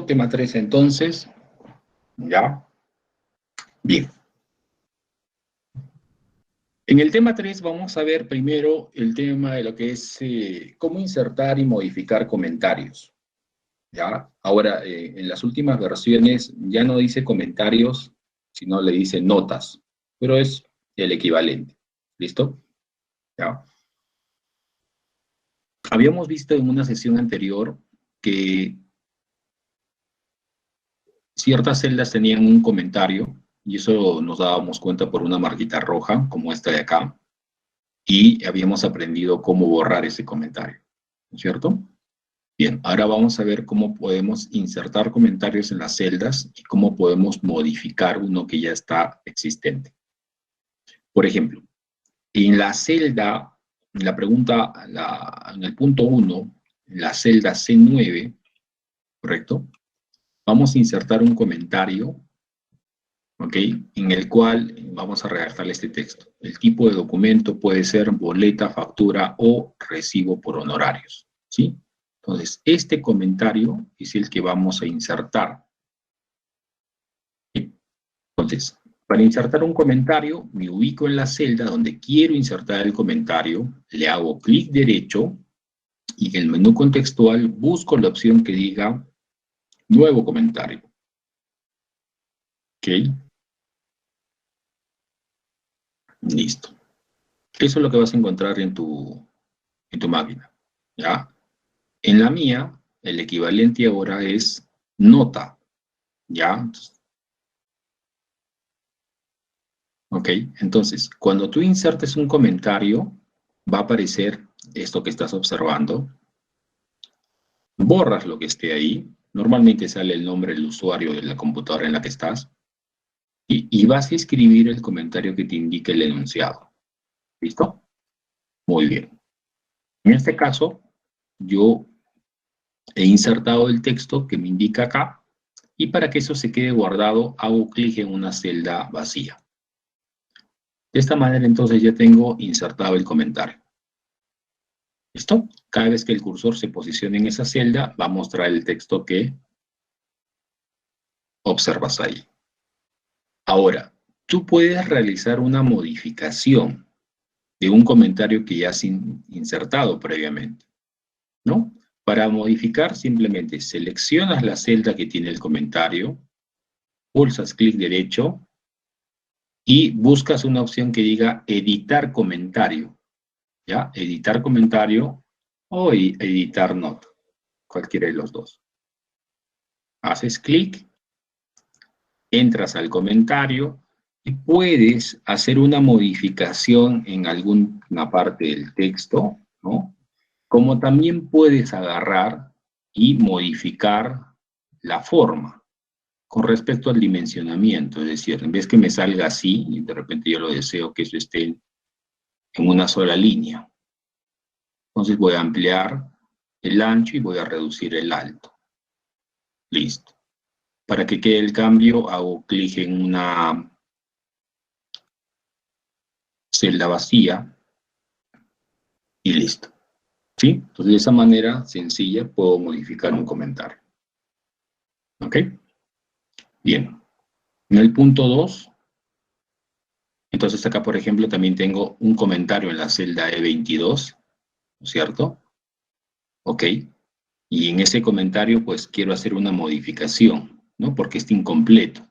Tema 3 entonces, ¿ya? Bien. En el tema 3 vamos a ver primero el tema de lo que es cómo insertar y modificar comentarios, ¿ya? Ahora, en las últimas versiones ya no dice comentarios, sino le dice notas, pero es el equivalente, ¿listo? ¿Ya? Habíamos visto en una sesión anterior que ciertas celdas tenían un comentario, y eso nos dábamos cuenta por una marquita roja, como esta de acá, y habíamos aprendido cómo borrar ese comentario, ¿no es cierto? Bien, ahora vamos a ver cómo podemos insertar comentarios en las celdas y cómo podemos modificar uno que ya está existente. Por ejemplo, en la celda, en la pregunta, en el punto 1, en la celda C9, ¿correcto? Vamos a insertar un comentario, ¿ok? En el cual vamos a redactar este texto. El tipo de documento puede ser boleta, factura o recibo por honorarios, ¿sí? Entonces, este comentario es el que vamos a insertar. Entonces, para insertar un comentario, me ubico en la celda donde quiero insertar el comentario, le hago clic derecho y en el menú contextual busco la opción que diga nuevo comentario. ¿Ok? Listo. Eso es lo que vas a encontrar en tu máquina, ¿ya? En la mía, el equivalente ahora es nota, ¿ya? Ok, entonces, cuando tú insertes un comentario, va a aparecer esto que estás observando. Borras lo que esté ahí. Normalmente sale el nombre del usuario de la computadora en la que estás. Y vas a escribir el comentario que te indique el enunciado. ¿Listo? Muy bien. En este caso, yo he insertado el texto que me indica acá. Y para que eso se quede guardado, hago clic en una celda vacía. De esta manera, entonces, ya tengo insertado el comentario. ¿Listo? Cada vez que el cursor se posicione en esa celda, va a mostrar el texto que observas ahí. Ahora, tú puedes realizar una modificación de un comentario que ya has insertado previamente, ¿no? Para modificar, simplemente seleccionas la celda que tiene el comentario, pulsas clic derecho y buscas una opción que diga editar comentario, ¿ya? Editar comentario o editar nota, cualquiera de los dos. Haces clic, entras al comentario y puedes hacer una modificación en alguna parte del texto, ¿no? Como también puedes agarrar y modificar la forma con respecto al dimensionamiento, es decir, en vez que me salga así, y de repente yo lo deseo que eso esté en una sola línea. Entonces voy a ampliar el ancho y voy a reducir el alto. Listo. Para que quede el cambio, hago clic en una celda vacía y listo. ¿Sí? Entonces, de esa manera sencilla puedo modificar un comentario. ¿Ok? Bien. En el punto 2, entonces acá, por ejemplo, también tengo un comentario en la celda E22, ¿no es cierto? ¿Ok? Y en ese comentario, pues, quiero hacer una modificación, ¿no? Porque está incompleto.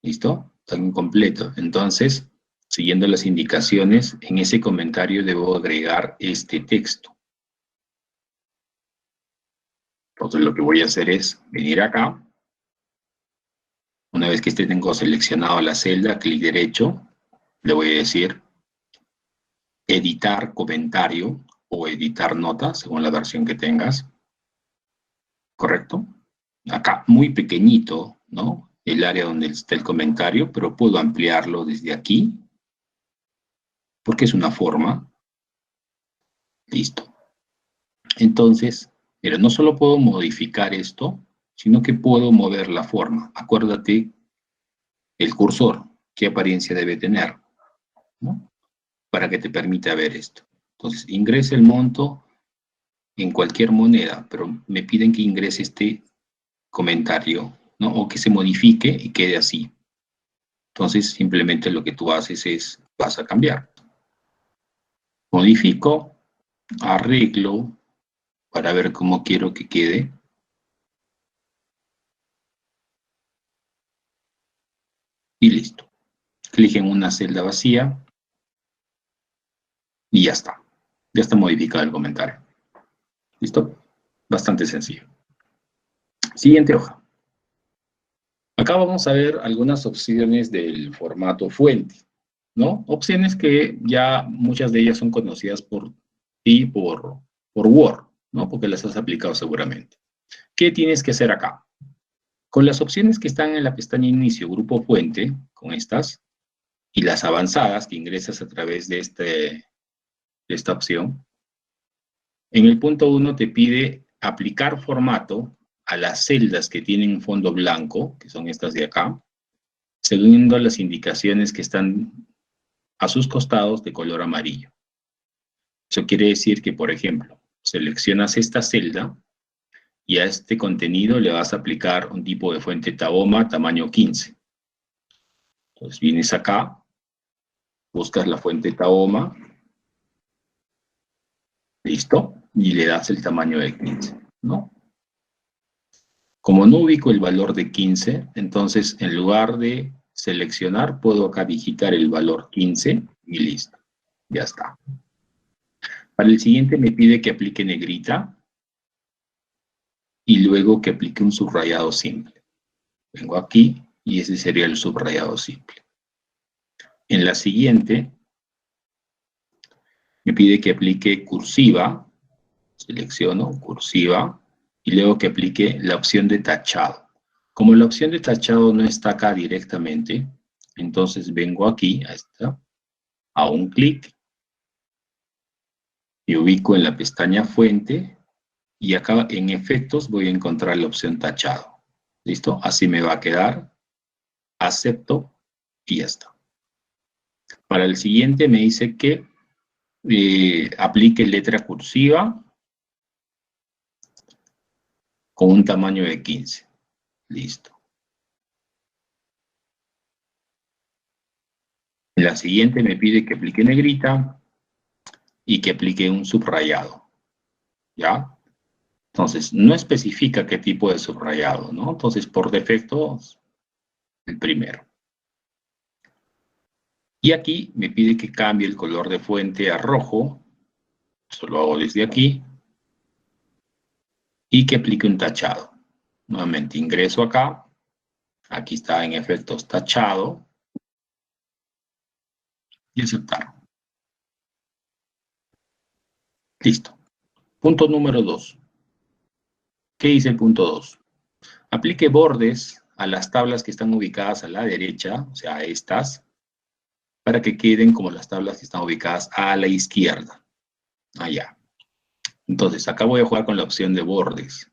¿Listo? Está incompleto. Entonces, siguiendo las indicaciones, en ese comentario debo agregar este texto. Entonces, lo que voy a hacer es venir acá. Una vez que tengo seleccionado la celda, clic derecho, le voy a decir editar comentario o editar nota, según la versión que tengas. ¿Correcto? Acá muy pequeñito, ¿no? El área donde está el comentario, pero puedo ampliarlo desde aquí, porque es una forma. Listo. Entonces, pero no solo puedo modificar esto, sino que puedo mover la forma. Acuérdate el cursor, qué apariencia debe tener, ¿no? Para que te permita ver esto. Entonces, ingrese el monto en cualquier moneda, pero me piden que ingrese este comentario, ¿no? O que se modifique y quede así. Entonces, simplemente lo que tú haces es, vas a cambiar. Modifico, arreglo, para ver cómo quiero que quede. Y listo. Clic en una celda vacía y ya está. Ya está modificado el comentario. ¿Listo? Bastante sencillo. Siguiente hoja. Acá vamos a ver algunas opciones del formato fuente, ¿no? Opciones que ya muchas de ellas son conocidas por ti por Word, ¿no? Porque las has aplicado seguramente. ¿Qué tienes que hacer acá? Con las opciones que están en la pestaña Inicio, Grupo Fuente, con estas, y las avanzadas que ingresas a través de esta opción, en el punto 1 te pide aplicar formato a las celdas que tienen fondo blanco, que son estas de acá, siguiendo las indicaciones que están a sus costados de color amarillo. Eso quiere decir que, por ejemplo, seleccionas esta celda y a este contenido le vas a aplicar un tipo de fuente Tahoma tamaño 15. Entonces vienes acá, buscas la fuente Tahoma, listo, y le das el tamaño de 15, ¿no? Como no ubico el valor de 15, entonces en lugar de seleccionar, puedo acá digitar el valor 15 y listo, ya está. Para el siguiente me pide que aplique negrita y luego que aplique un subrayado simple. Vengo aquí y ese sería el subrayado simple. En la siguiente me pide que aplique cursiva, selecciono cursiva y luego que aplique la opción de tachado. Como la opción de tachado no está acá directamente, entonces vengo aquí, a esta, a un clic, y ubico en la pestaña fuente, y acá en efectos voy a encontrar la opción tachado. ¿Listo? Así me va a quedar. Acepto y ya está. Para el siguiente me dice que aplique letra cursiva con un tamaño de 15. Listo. En la siguiente me pide que aplique negrita y que aplique un subrayado. ¿Ya? Entonces, no especifica qué tipo de subrayado, ¿no? Entonces, por defecto, el primero. Y aquí me pide que cambie el color de fuente a rojo. Eso lo hago desde aquí. Y que aplique un tachado. Nuevamente ingreso acá. Aquí está en efectos tachado. Y aceptar. Listo. Punto número 2. ¿Qué dice el punto 2? Aplique bordes a las tablas que están ubicadas a la derecha, o sea, a estas, para que queden como las tablas que están ubicadas a la izquierda. Allá. Entonces, acá voy a jugar con la opción de bordes.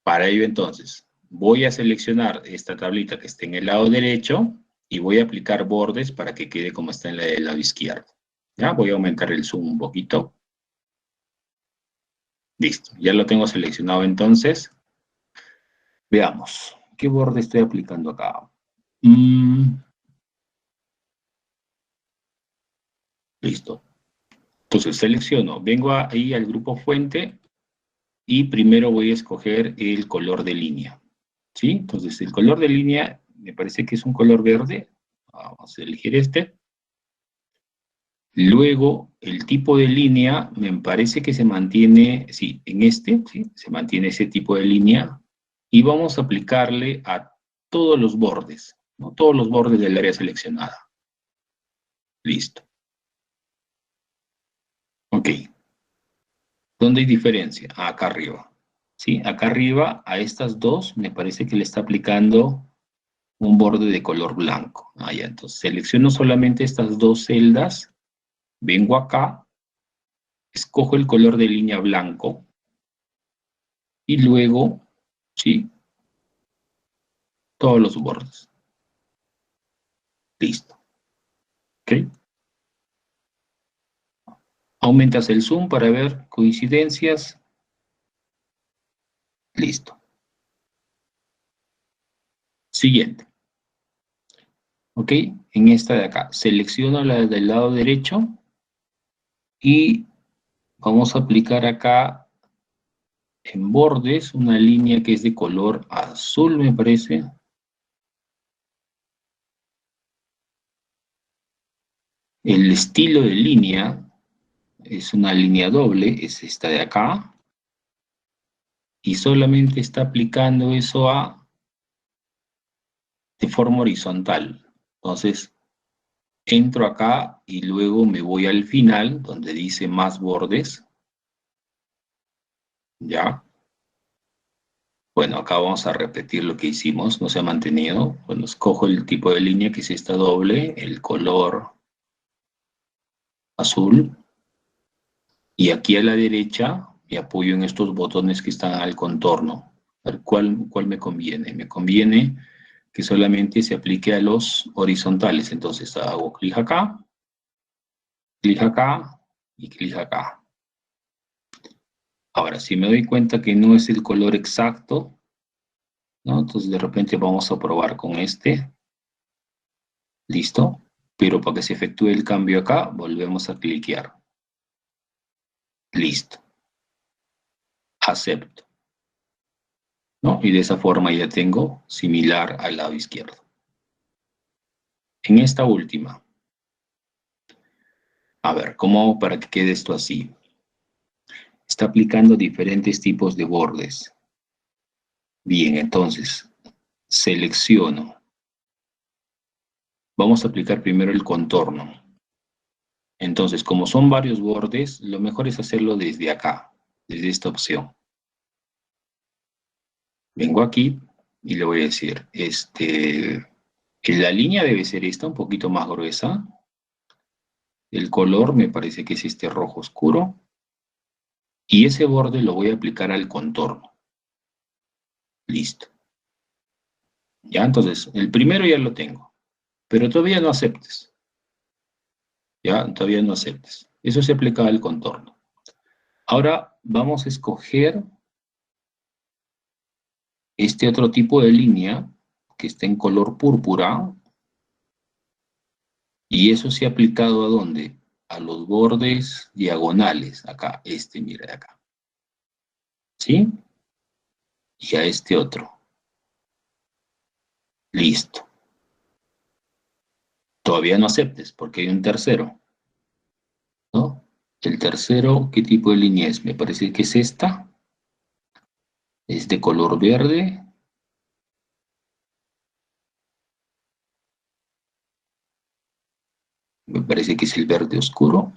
Para ello, entonces, voy a seleccionar esta tablita que está en el lado derecho y voy a aplicar bordes para que quede como está en el lado izquierdo. ¿Ya? Voy a aumentar el zoom un poquito. Listo, ya lo tengo seleccionado entonces. Veamos, ¿qué borde estoy aplicando acá? Listo. Entonces selecciono, vengo ahí al grupo fuente y primero voy a escoger el color de línea. ¿Sí? Entonces el color de línea me parece que es un color verde. Vamos a elegir este. Luego el tipo de línea me parece que se mantiene, sí, en este, ¿sí? Se mantiene ese tipo de línea. Y vamos a aplicarle a todos los bordes, ¿no? Todos los bordes del área seleccionada. Listo. Ok. ¿Dónde hay diferencia? Acá arriba. ¿Sí? Acá arriba, a estas dos, me parece que le está aplicando un borde de color blanco. Ya, entonces selecciono solamente estas dos celdas, vengo acá, escojo el color de línea blanco y luego, ¿sí? Todos los bordes. Listo. ¿Ok? Aumentas el zoom para ver coincidencias. Listo. Siguiente. ¿Ok? En esta de acá, selecciono la del lado derecho y vamos a aplicar acá en bordes una línea que es de color azul, me parece. El estilo de línea es una línea doble, es esta de acá, y solamente está aplicando eso de forma horizontal. Entonces, entro acá y luego me voy al final, donde dice más bordes, ¿ya? Bueno, acá vamos a repetir lo que hicimos, no se ha mantenido. Bueno, escojo el tipo de línea que es esta doble, el color azul, y aquí a la derecha me apoyo en estos botones que están al contorno. A ver, ¿cuál me conviene? Me conviene que solamente se aplique a los horizontales. Entonces hago clic acá y clic acá. Ahora, si me doy cuenta que no es el color exacto, ¿no? Entonces de repente vamos a probar con este. Listo. Pero para que se efectúe el cambio acá, volvemos a cliquear. Listo. Acepto, ¿no? Y de esa forma ya tengo similar al lado izquierdo. En esta última, a ver, ¿cómo hago para que quede esto así? Está aplicando diferentes tipos de bordes. Bien, entonces, selecciono. Vamos a aplicar primero el contorno. Entonces, como son varios bordes, lo mejor es hacerlo desde acá, desde esta opción. Vengo aquí y le voy a decir, que la línea debe ser esta, un poquito más gruesa. El color me parece que es este rojo oscuro. Y ese borde lo voy a aplicar al contorno. Listo. Ya, entonces, el primero ya lo tengo. Pero todavía no aceptes. Ya, todavía no aceptes. Eso se aplica al contorno. Ahora vamos a escoger este otro tipo de línea que está en color púrpura. Y eso se ha aplicado ¿a dónde? A los bordes diagonales. Acá, mira de acá. ¿Sí? Y a este otro. Listo. Todavía no aceptes porque hay un tercero, ¿no? El tercero, ¿qué tipo de línea es? Me parece que es esta. Es de color verde. Me parece que es el verde oscuro.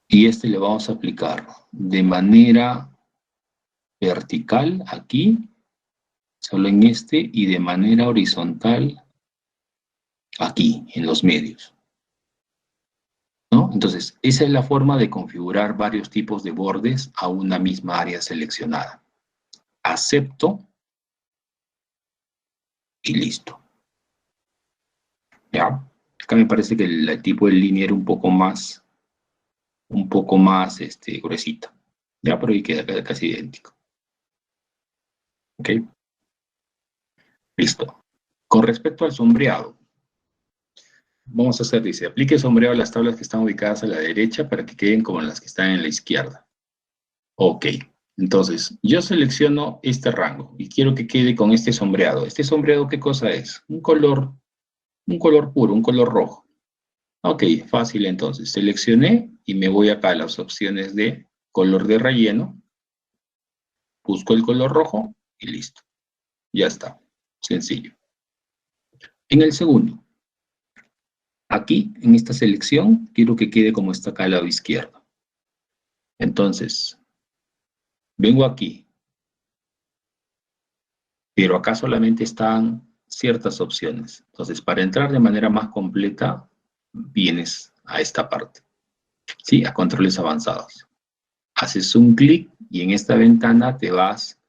Y le vamos a aplicar de manera vertical aquí, solo en y de manera horizontal aquí, en los medios, ¿no? Entonces, esa es la forma de configurar varios tipos de bordes a una misma área seleccionada. Acepto y listo. ¿Ya? Acá me parece que el tipo de línea era un poco más gruesito. Ya, pero ahí queda casi idéntico. ¿Ok? Listo. Con respecto al sombreado, vamos a hacer, dice, aplique sombreado a las tablas que están ubicadas a la derecha para que queden como las que están en la izquierda. Ok. Entonces, yo selecciono este rango y quiero que quede con este sombreado. ¿Este sombreado qué cosa es? Un color puro, un color rojo. Ok, fácil entonces. Seleccioné y me voy acá a las opciones de color de relleno. Busco el color rojo y listo. Ya está. Sencillo. En el segundo, aquí, en esta selección, quiero que quede como está acá al lado izquierdo. Entonces, vengo aquí, pero acá solamente están ciertas opciones. Entonces, para entrar de manera más completa, vienes a esta parte, ¿sí? A controles avanzados. Haces un clic y en esta ventana te vas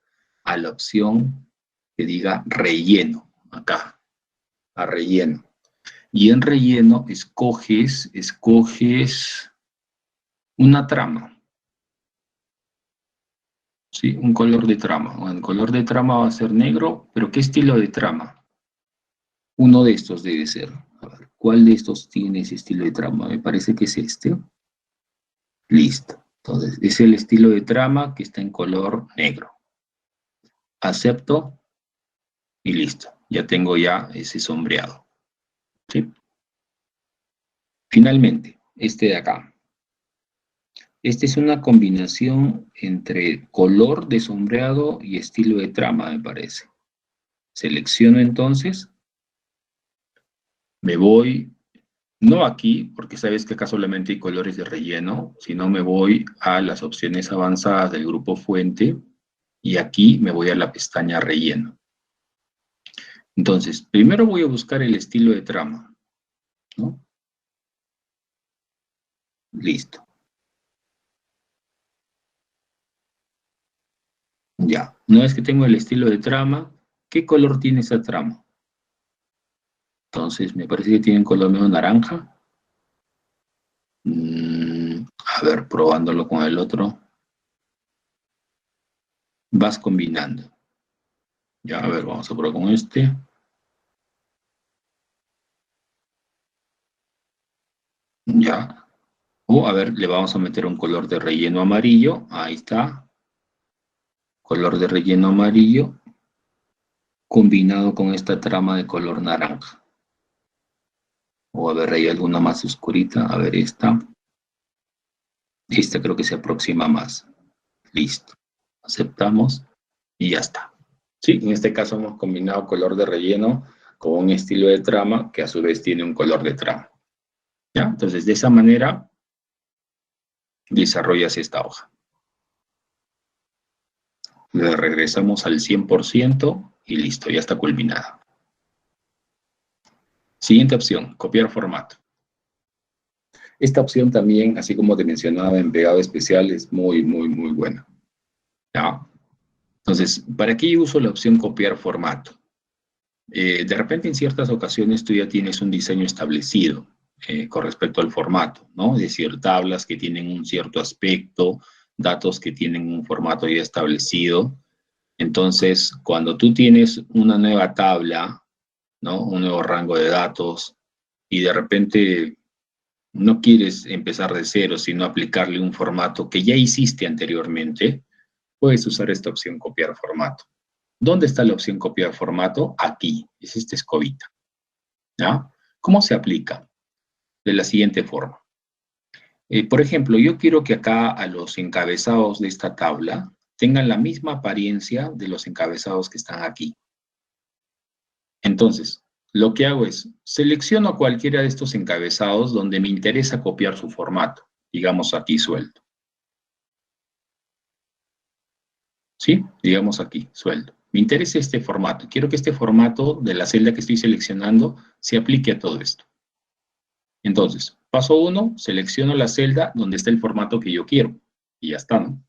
a la opción que diga relleno, acá, a relleno. Y en relleno escoges una trama. Sí, un color de trama. Bueno, el color de trama va a ser negro, pero ¿qué estilo de trama? Uno de estos debe ser. A ver, ¿cuál de estos tiene ese estilo de trama? Me parece que es este. Listo. Entonces, es el estilo de trama que está en color negro. Acepto y listo. Ya tengo ya ese sombreado. ¿Sí? Finalmente, este de acá. Esta es una combinación entre color de sombreado y estilo de trama, me parece. Selecciono entonces, me voy, no aquí, porque sabes que acá solamente hay colores de relleno, sino me voy a las opciones avanzadas del grupo fuente y aquí me voy a la pestaña relleno. Entonces, primero voy a buscar el estilo de trama, ¿no? Listo. Ya. Una vez que tengo el estilo de trama, ¿qué color tiene esa trama? Entonces, me parece que tiene un color medio naranja. A ver, probándolo con el otro. Vas combinando. Ya, a ver, vamos a probar con este. Ya. O, a ver, le vamos a meter un color de relleno amarillo. Ahí está. Color de relleno amarillo combinado con esta trama de color naranja. O a ver, hay alguna más oscurita. A ver, esta. Esta creo que se aproxima más. Listo. Aceptamos y ya está. Sí, en este caso hemos combinado color de relleno con un estilo de trama que a su vez tiene un color de trama. ¿Ya? Entonces, de esa manera desarrollas esta hoja. Le regresamos al 100% y listo, ya está culminada. Siguiente opción, copiar formato. Esta opción también, así como te mencionaba en pegado especial, es muy, muy, muy buena. ¿Ya? Entonces, ¿para qué uso la opción copiar formato? De repente, en ciertas ocasiones, tú ya tienes un diseño establecido con respecto al formato, ¿no? Es decir, tablas que tienen un cierto aspecto, datos que tienen un formato ya establecido. Entonces, cuando tú tienes una nueva tabla, ¿no? Un nuevo rango de datos y de repente no quieres empezar de cero, sino aplicarle un formato que ya hiciste anteriormente, puedes usar esta opción copiar formato. ¿Dónde está la opción copiar formato? Aquí, es esta escobita. ¿Ya? ¿Cómo se aplica? De la siguiente forma. Por ejemplo, yo quiero que acá a los encabezados de esta tabla tengan la misma apariencia de los encabezados que están aquí. Entonces, lo que hago es, selecciono cualquiera de estos encabezados donde me interesa copiar su formato. Digamos aquí sueldo. ¿Sí? Digamos aquí, sueldo. Me interesa este formato. Quiero que este formato de la celda que estoy seleccionando se aplique a todo esto. Entonces, paso 1, selecciono la celda donde está el formato que yo quiero. Y ya está, ¿no?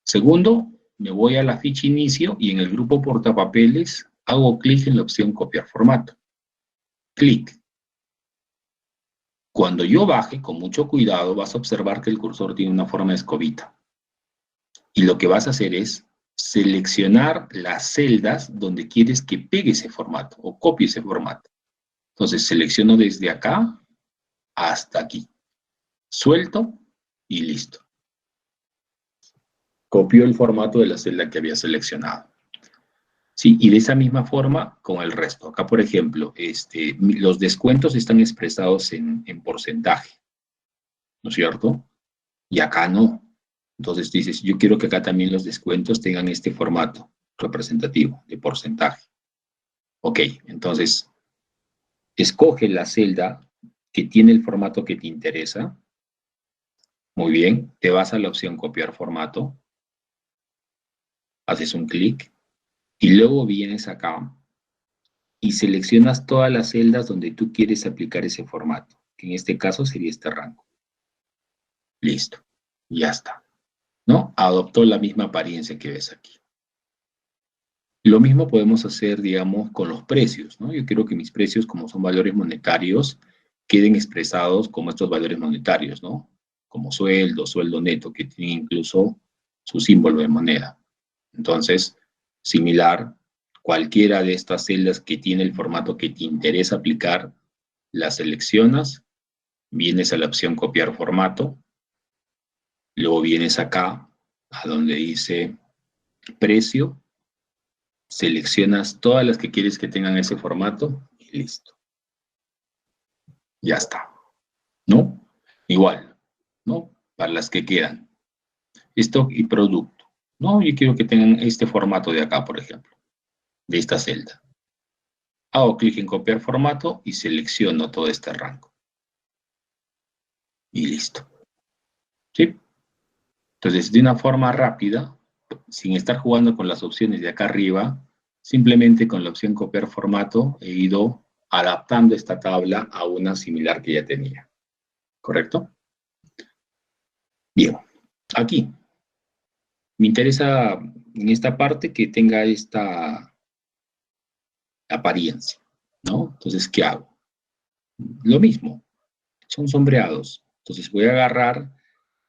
Segundo, me voy a la ficha inicio y en el grupo portapapeles hago clic en la opción copiar formato. Clic. Cuando yo baje, con mucho cuidado, vas a observar que el cursor tiene una forma de escobita. Y lo que vas a hacer es seleccionar las celdas donde quieres que pegue ese formato o copie ese formato. Entonces, selecciono desde acá hasta aquí. Suelto y listo. Copio el formato de la celda que había seleccionado. Sí, y de esa misma forma con el resto. Acá, por ejemplo, los descuentos están expresados en porcentaje, ¿no es cierto? Y acá no. Entonces dices, yo quiero que acá también los descuentos tengan este formato representativo de porcentaje. Ok, entonces escoge la celda que tiene el formato que te interesa. Muy bien, te vas a la opción copiar formato, haces un clic y luego vienes acá y seleccionas todas las celdas donde tú quieres aplicar ese formato, que en este caso sería este rango. Listo, ya está, ¿no? Adoptó la misma apariencia que ves aquí. Lo mismo podemos hacer, digamos, con los precios, ¿no? Yo quiero que mis precios, como son valores monetarios, queden expresados como estos valores monetarios, ¿no? Como sueldo, sueldo neto, que tiene incluso su símbolo de moneda. Entonces, similar, cualquiera de estas celdas que tiene el formato que te interesa aplicar, las seleccionas, vienes a la opción copiar formato, luego vienes acá a donde dice precio, seleccionas todas las que quieres que tengan ese formato y listo. Ya está, ¿no? Igual, ¿no? Para las que quedan. Stock y producto. No, yo quiero que tengan este formato de acá, por ejemplo, de esta celda. Hago clic en copiar formato y selecciono todo este rango. Y listo. ¿Sí? Entonces, de una forma rápida, sin estar jugando con las opciones de acá arriba, simplemente con la opción copiar formato he ido adaptando esta tabla a una similar que ya tenía. ¿Correcto? Bien. Aquí. Me interesa en esta parte que tenga esta apariencia, ¿no? Entonces, ¿qué hago? Lo mismo, son sombreados. Entonces voy a agarrar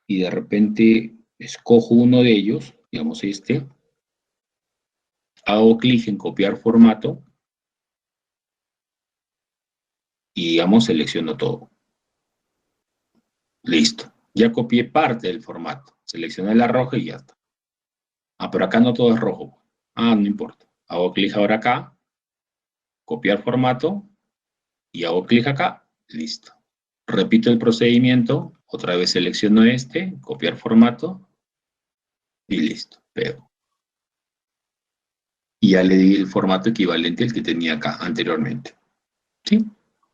y de repente escojo uno de ellos, digamos este, hago clic en copiar formato y digamos selecciono todo. Listo. Ya copié parte del formato. Seleccioné la roja y ya está. Ah, pero acá no todo es rojo. Ah, no importa. Hago clic ahora acá, copiar formato y hago clic acá. Listo. Repito el procedimiento. Otra vez selecciono este, copiar formato y listo. Pego. Y ya le di el formato equivalente al que tenía acá anteriormente. ¿Sí?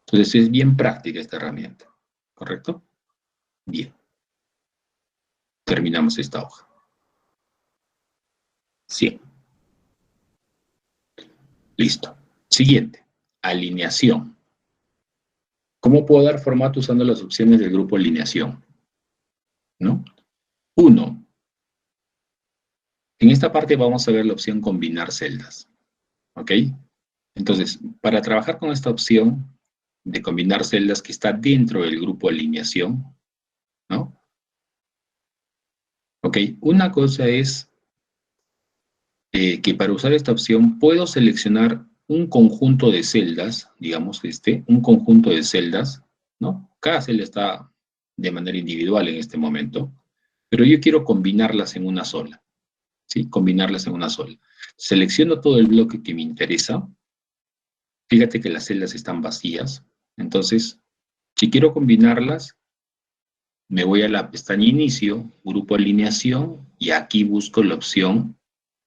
Entonces es bien práctica esta herramienta. ¿Correcto? Bien. Terminamos esta hoja. Sí. Listo. Siguiente. Alineación. ¿Cómo puedo dar formato usando las opciones del grupo alineación? ¿No? 1. En esta parte vamos a ver la opción combinar celdas. ¿Ok? Entonces, para trabajar con esta opción de combinar celdas que está dentro del grupo alineación, ¿no? Ok, una cosa es que para usar esta opción puedo seleccionar un conjunto de celdas, digamos un conjunto de celdas, ¿no? Cada celda está de manera individual en este momento, pero yo quiero combinarlas en una sola, ¿sí? Combinarlas en una sola. Selecciono todo el bloque que me interesa. Fíjate que las celdas están vacías, entonces, si quiero combinarlas, me voy a la pestaña Inicio, Grupo Alineación, y aquí busco la opción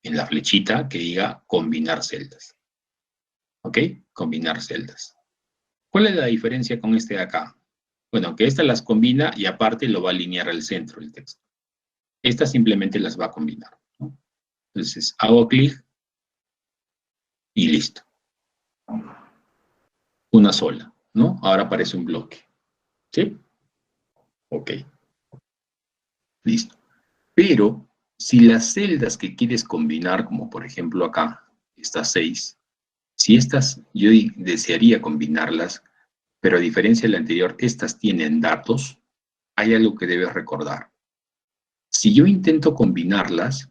en la flechita que diga Combinar celdas. ¿Ok? Combinar celdas. ¿Cuál es la diferencia con este de acá? Bueno, que esta las combina y aparte lo va a alinear al centro del texto. Esta simplemente las va a combinar, ¿no? Entonces, hago clic y listo. Una sola, ¿no? Ahora aparece un bloque. ¿Sí? Ok. Listo. Pero si las celdas que quieres combinar, como por ejemplo acá, estas 6, si estas yo desearía combinarlas, pero a diferencia de la anterior, estas tienen datos, hay algo que debes recordar. Si yo intento combinarlas,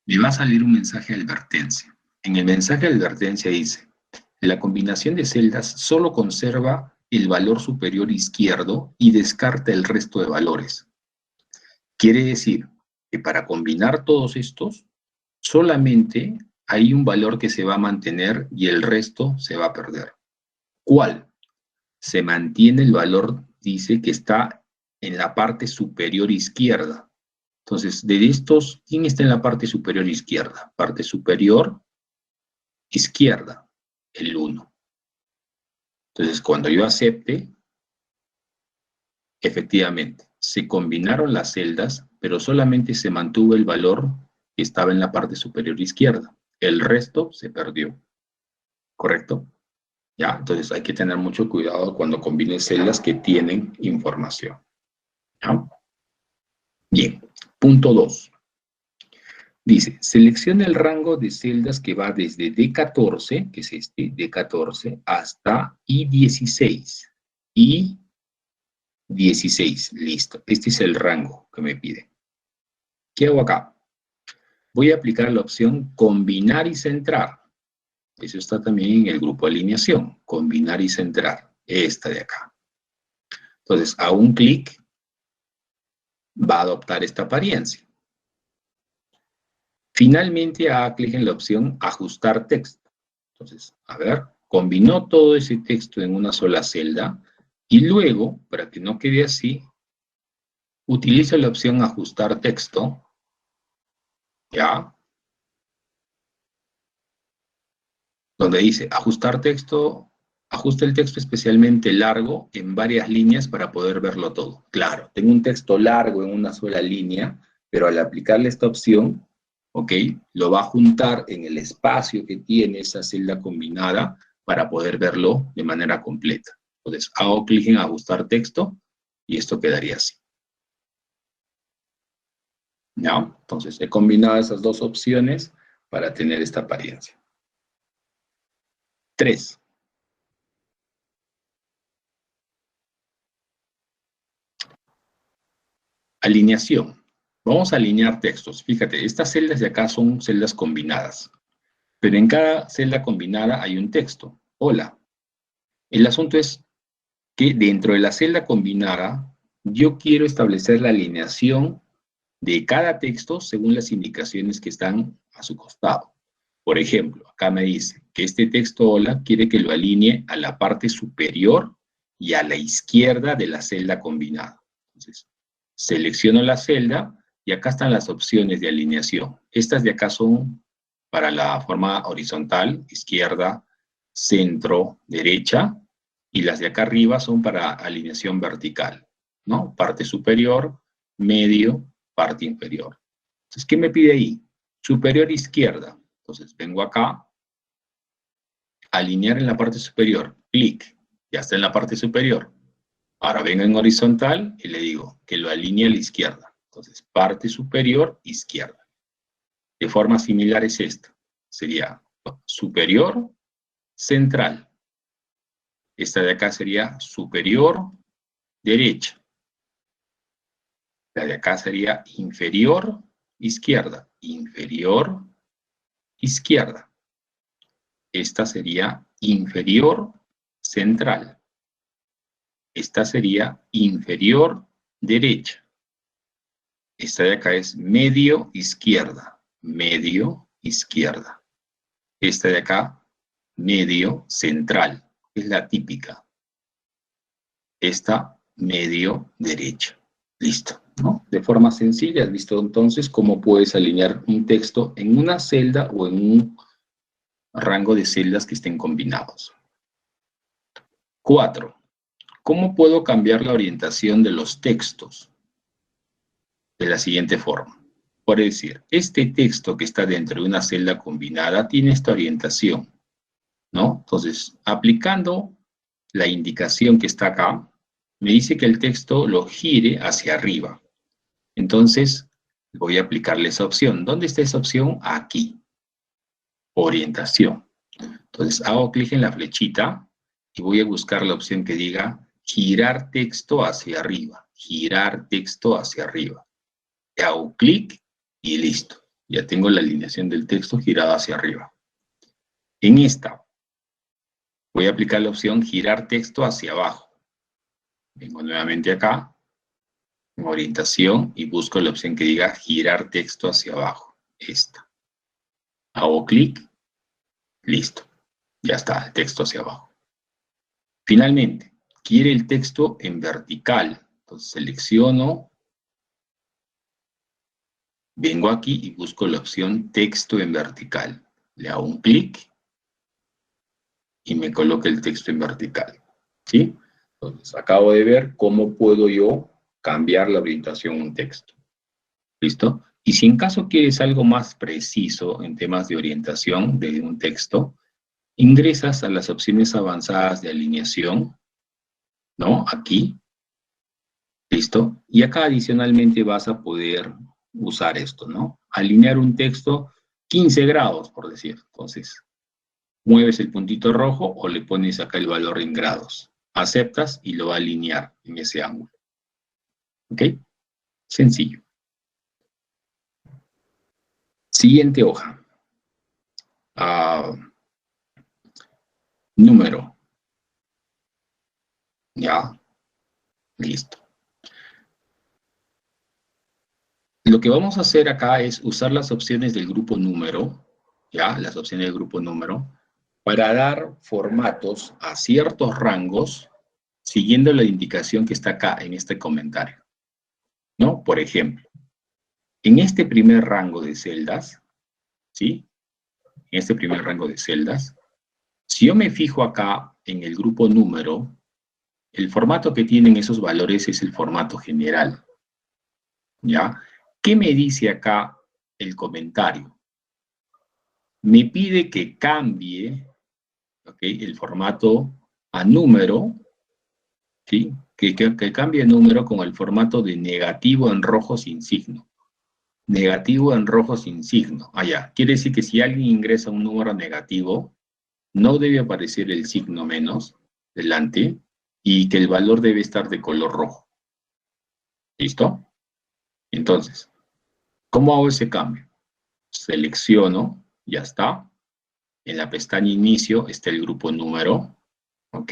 me va a salir un mensaje de advertencia. En el mensaje de advertencia dice, la combinación de celdas solo conserva el valor superior izquierdo y descarta el resto de valores. Quiere decir que para combinar todos estos, solamente hay un valor que se va a mantener y el resto se va a perder. ¿Cuál? Se mantiene el valor, dice que está en la parte superior izquierda. Entonces, de estos, ¿quién está en la parte superior izquierda? Parte superior izquierda, el 1. Entonces, cuando yo acepte, efectivamente, se combinaron las celdas, pero solamente se mantuvo el valor que estaba en la parte superior izquierda. El resto se perdió. ¿Correcto? ¿Ya? Entonces hay que tener mucho cuidado cuando combines celdas que tienen información. ¿Ya? Bien. Punto 2. Dice, selecciona el rango de celdas que va desde D14, que es este, D14, hasta I16. I16, listo. Este es el rango que me pide. ¿Qué hago acá? Voy a aplicar la opción combinar y centrar. Eso está también en el grupo de alineación. Combinar y centrar. Esta de acá. Entonces, a un clic va a adoptar esta apariencia. Finalmente, haga clic en la opción ajustar texto. Entonces, a ver, combinó todo ese texto en una sola celda y luego, para que no quede así, utiliza la opción ajustar texto. ¿Ya? Donde dice ajustar texto, ajusta el texto especialmente largo en varias líneas para poder verlo todo. Claro, tengo un texto largo en una sola línea, pero al aplicarle esta opción, ¿ok? Lo va a juntar en el espacio que tiene esa celda combinada para poder verlo de manera completa. Entonces, hago clic en ajustar texto y esto quedaría así. ¿Ya? Entonces, he combinado esas dos opciones para tener esta apariencia. 3. Alineación. Vamos a alinear textos. Fíjate, estas celdas de acá son celdas combinadas, pero en cada celda combinada hay un texto. Hola. El asunto es que dentro de la celda combinada, yo quiero establecer la alineación de cada texto según las indicaciones que están a su costado. Por ejemplo, acá me dice que este texto hola quiere que lo alinee a la parte superior y a la izquierda de la celda combinada. Entonces, selecciono la celda y acá están las opciones de alineación. Estas de acá son para la forma horizontal, izquierda, centro, derecha, y las de acá arriba son para alineación vertical, ¿no? Parte superior, medio, parte inferior. Entonces, ¿qué me pide ahí? Superior izquierda. Entonces, vengo acá, alinear en la parte superior, clic, ya está en la parte superior. Ahora vengo en horizontal y le digo que lo alinee a la izquierda. Entonces, parte superior, izquierda. De forma similar es esta. Sería superior, central. Esta de acá sería superior, derecha. La de acá sería inferior, izquierda. Inferior, izquierda. Esta sería inferior, central. Esta sería inferior, derecha. Esta de acá es medio, izquierda. Medio, izquierda. Esta de acá, medio, central. Es la típica. Esta, medio, derecha. Listo, ¿no? De forma sencilla, has visto entonces cómo puedes alinear un texto en una celda o en un rango de celdas que estén combinados. 4. ¿Cómo puedo cambiar la orientación de los textos? De la siguiente forma. Por decir, este texto que está dentro de una celda combinada tiene esta orientación, ¿no? Entonces, aplicando la indicación que está acá, me dice que el texto lo gire hacia arriba. Entonces, voy a aplicarle esa opción. ¿Dónde está esa opción? Aquí. Orientación. Entonces, hago clic en la flechita y voy a buscar la opción que diga girar texto hacia arriba. Girar texto hacia arriba. Hago clic y listo. Ya tengo la alineación del texto girada hacia arriba. En esta, voy a aplicar la opción girar texto hacia abajo. Vengo nuevamente acá, en orientación, y busco la opción que diga girar texto hacia abajo. Esta. Hago clic, listo. Ya está el texto hacia abajo. Finalmente, quiere el texto en vertical. Entonces selecciono, vengo aquí y busco la opción texto en vertical. Le hago un clic y me coloca el texto en vertical. ¿Sí? Entonces, acabo de ver cómo puedo yo cambiar la orientación de un texto. ¿Listo? Y si en caso quieres algo más preciso en temas de orientación de un texto, ingresas a las opciones avanzadas de alineación, ¿no? Aquí. ¿Listo? Y acá adicionalmente vas a poder usar esto, ¿no? Alinear un texto 15 grados, por decir. Entonces, mueves el puntito rojo o le pones acá el valor en grados. Aceptas y lo va a alinear en ese ángulo. ¿Ok? Sencillo. Siguiente hoja. Número. Ya, listo. Lo que vamos a hacer acá es usar las opciones del grupo número, ya, las opciones del grupo número, para dar formatos a ciertos rangos siguiendo la indicación que está acá en este comentario, ¿no? Por ejemplo, en este primer rango de celdas, ¿sí? En este primer rango de celdas, si yo me fijo acá en el grupo número, el formato que tienen esos valores es el formato general, ¿ya? ¿Qué me dice acá el comentario? Me pide que cambie, ¿okay?, el formato a número, ¿sí? Que cambie el número con el formato de negativo en rojo sin signo. Negativo en rojo sin signo. Ya. Quiere decir que si alguien ingresa un número negativo, no debe aparecer el signo menos delante y que el valor debe estar de color rojo. ¿Listo? Entonces, ¿cómo hago ese cambio? Selecciono, ya está. En la pestaña inicio está el grupo número, ¿ok?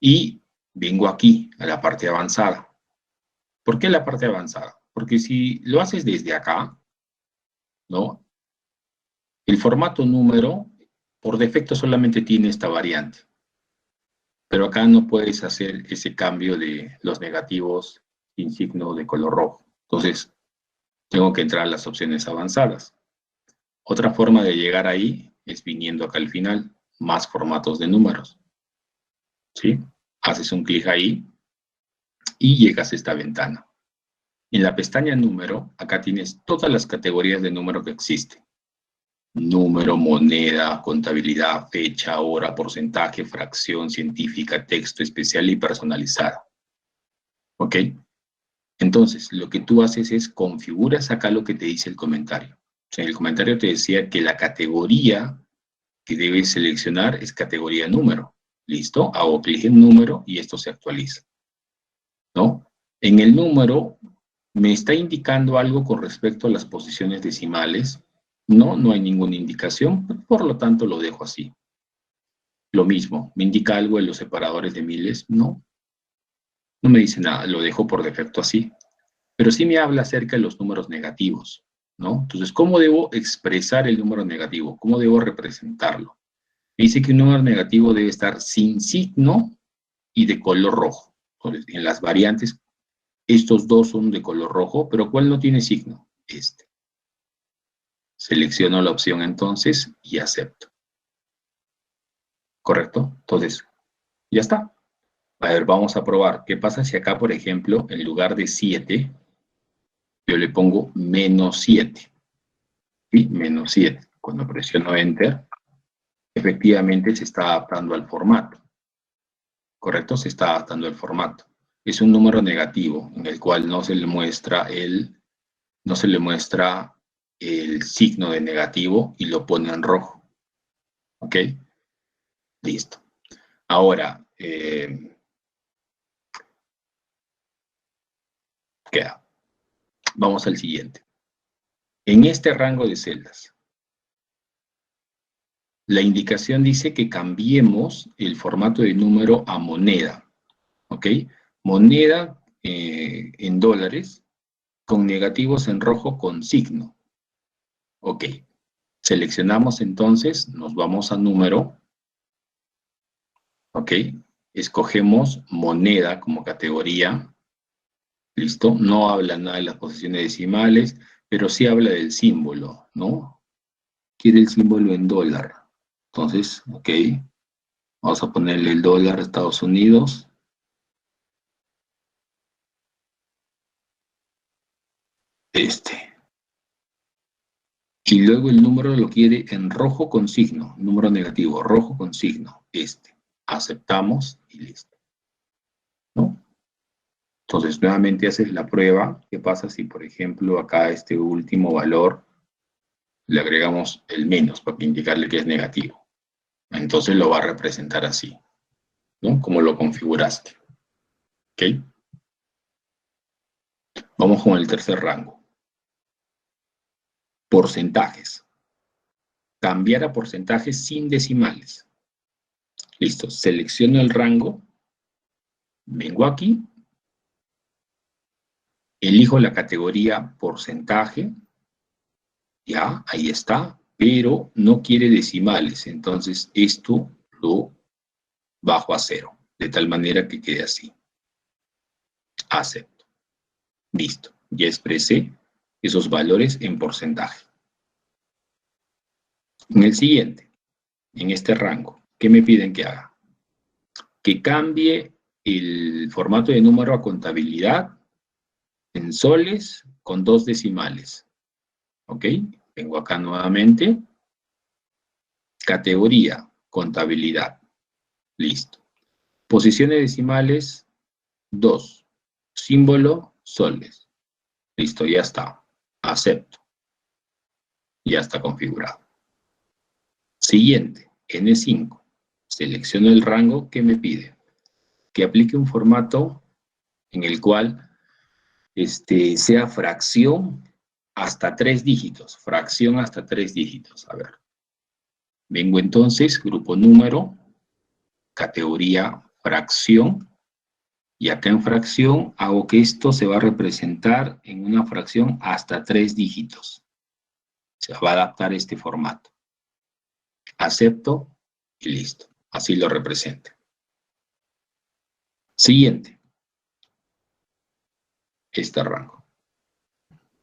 Y vengo aquí, a la parte avanzada. ¿Por qué la parte avanzada? Porque si lo haces desde acá, ¿no? El formato número, por defecto solamente tiene esta variante. Pero acá no puedes hacer ese cambio de los negativos sin signo de color rojo. Entonces, tengo que entrar a las opciones avanzadas. Otra forma de llegar ahí es viniendo acá al final, más formatos de números. ¿Sí? Haces un clic ahí y llegas a esta ventana. En la pestaña número, acá tienes todas las categorías de número que existen. Número, moneda, contabilidad, fecha, hora, porcentaje, fracción, científica, texto especial y personalizada. ¿Ok? Entonces, lo que tú haces es configuras acá lo que te dice el comentario. O sea, el comentario te decía que la categoría que debes seleccionar es categoría número. ¿Listo? Hago clic en número y esto se actualiza, ¿no? En el número me está indicando algo con respecto a las posiciones decimales. No, no hay ninguna indicación, por lo tanto lo dejo así. Lo mismo, ¿me indica algo en los separadores de miles? No, no me dice nada, lo dejo por defecto así. Pero sí me habla acerca de los números negativos, ¿no? Entonces, ¿cómo debo expresar el número negativo? ¿Cómo debo representarlo? Me dice que un número negativo debe estar sin signo y de color rojo. Entonces, en las variantes, estos dos son de color rojo, pero ¿cuál no tiene signo? Este. Selecciono la opción entonces y acepto. ¿Correcto? Entonces, ya está. A ver, vamos a probar. ¿Qué pasa si acá, por ejemplo, en lugar de 7, yo le pongo menos 7? ¿Sí? Menos 7. Cuando presiono Enter, efectivamente se está adaptando al formato. ¿Correcto? Se está adaptando al formato. Es un número negativo en el cual no se le muestra el signo de negativo y lo pone en rojo. ¿Ok? Listo. Ahora, queda. Vamos al siguiente. En este rango de celdas, la indicación dice que cambiemos el formato de número a moneda. ¿Ok? Moneda en dólares con negativos en rojo con signo. Ok. Seleccionamos entonces, nos vamos a número. Ok. Escogemos moneda como categoría. ¿Listo? No habla nada de las posiciones decimales, pero sí habla del símbolo, ¿no? Quiere el símbolo en dólar. Entonces, ok. Vamos a ponerle el dólar Estados Unidos. Este. Y luego el número lo quiere en rojo con signo, número negativo, rojo con signo, este. Aceptamos y listo, ¿no? Entonces, nuevamente haces la prueba. ¿Qué pasa si, por ejemplo, acá a este último valor le agregamos el menos para indicarle que es negativo? Entonces lo va a representar así, ¿no? Como lo configuraste. ¿Ok? Vamos con el tercer rango. porcentajes. Cambiar a porcentajes sin decimales. Listo, selecciono el rango, vengo aquí, elijo la categoría porcentaje, ya, ahí está, pero no quiere decimales, entonces esto lo bajo a 0, de tal manera que quede así. Acepto. Listo, ya expresé esos valores en porcentaje. En el siguiente, en este rango, ¿qué me piden que haga? Que cambie el formato de número a contabilidad en soles con 2 decimales. ¿Ok? Vengo acá nuevamente. Categoría, contabilidad. Listo. Posiciones decimales, 2. Símbolo, soles. Listo, ya está. Acepto. Ya está configurado. Siguiente, N5. Selecciono el rango que me pide. Que aplique un formato en el cual sea fracción hasta 3 dígitos. Fracción hasta 3 dígitos. A ver. Vengo entonces, grupo número, categoría fracción. Y acá en fracción hago que esto se va a representar en una fracción hasta 3 dígitos. Se va a adaptar este formato. Acepto y listo. Así lo represento. Siguiente. Este rango.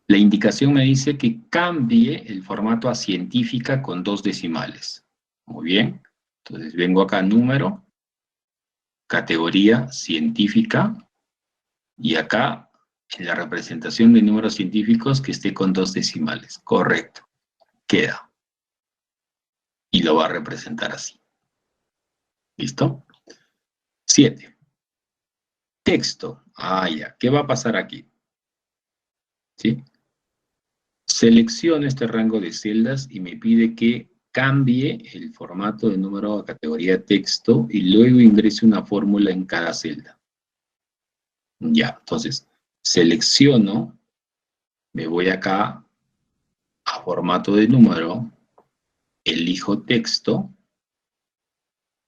La indicación me dice que cambie el formato a científica con 2 decimales. Muy bien. Entonces vengo acá a número, categoría científica, y acá en la representación de números científicos que esté con 2 decimales. Correcto. Queda. Y lo va a representar así. ¿Listo? 7. Texto. Ah, ya. ¿Qué va a pasar aquí? ¿Sí? Selecciono este rango de celdas y me pide que cambie el formato de número a categoría texto y luego ingrese una fórmula en cada celda. Ya, entonces, selecciono, me voy acá a formato de número, elijo texto.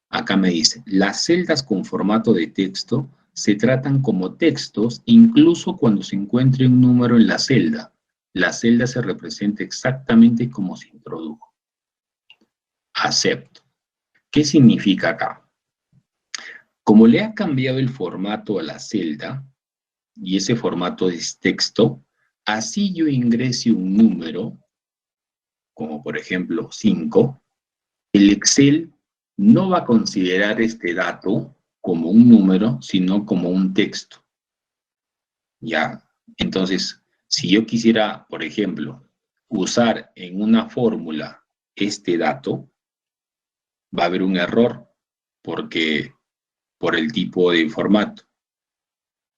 Acá me dice, las celdas con formato de texto se tratan como textos incluso cuando se encuentre un número en la celda. La celda se representa exactamente como se introdujo. Acepto. ¿Qué significa acá? Como le ha cambiado el formato a la celda, y ese formato es texto, así yo ingrese un número, como por ejemplo 5, el Excel no va a considerar este dato como un número, sino como un texto. ¿Ya? Entonces, si yo quisiera, por ejemplo, usar en una fórmula este dato, va a haber un error, porque por el tipo de formato.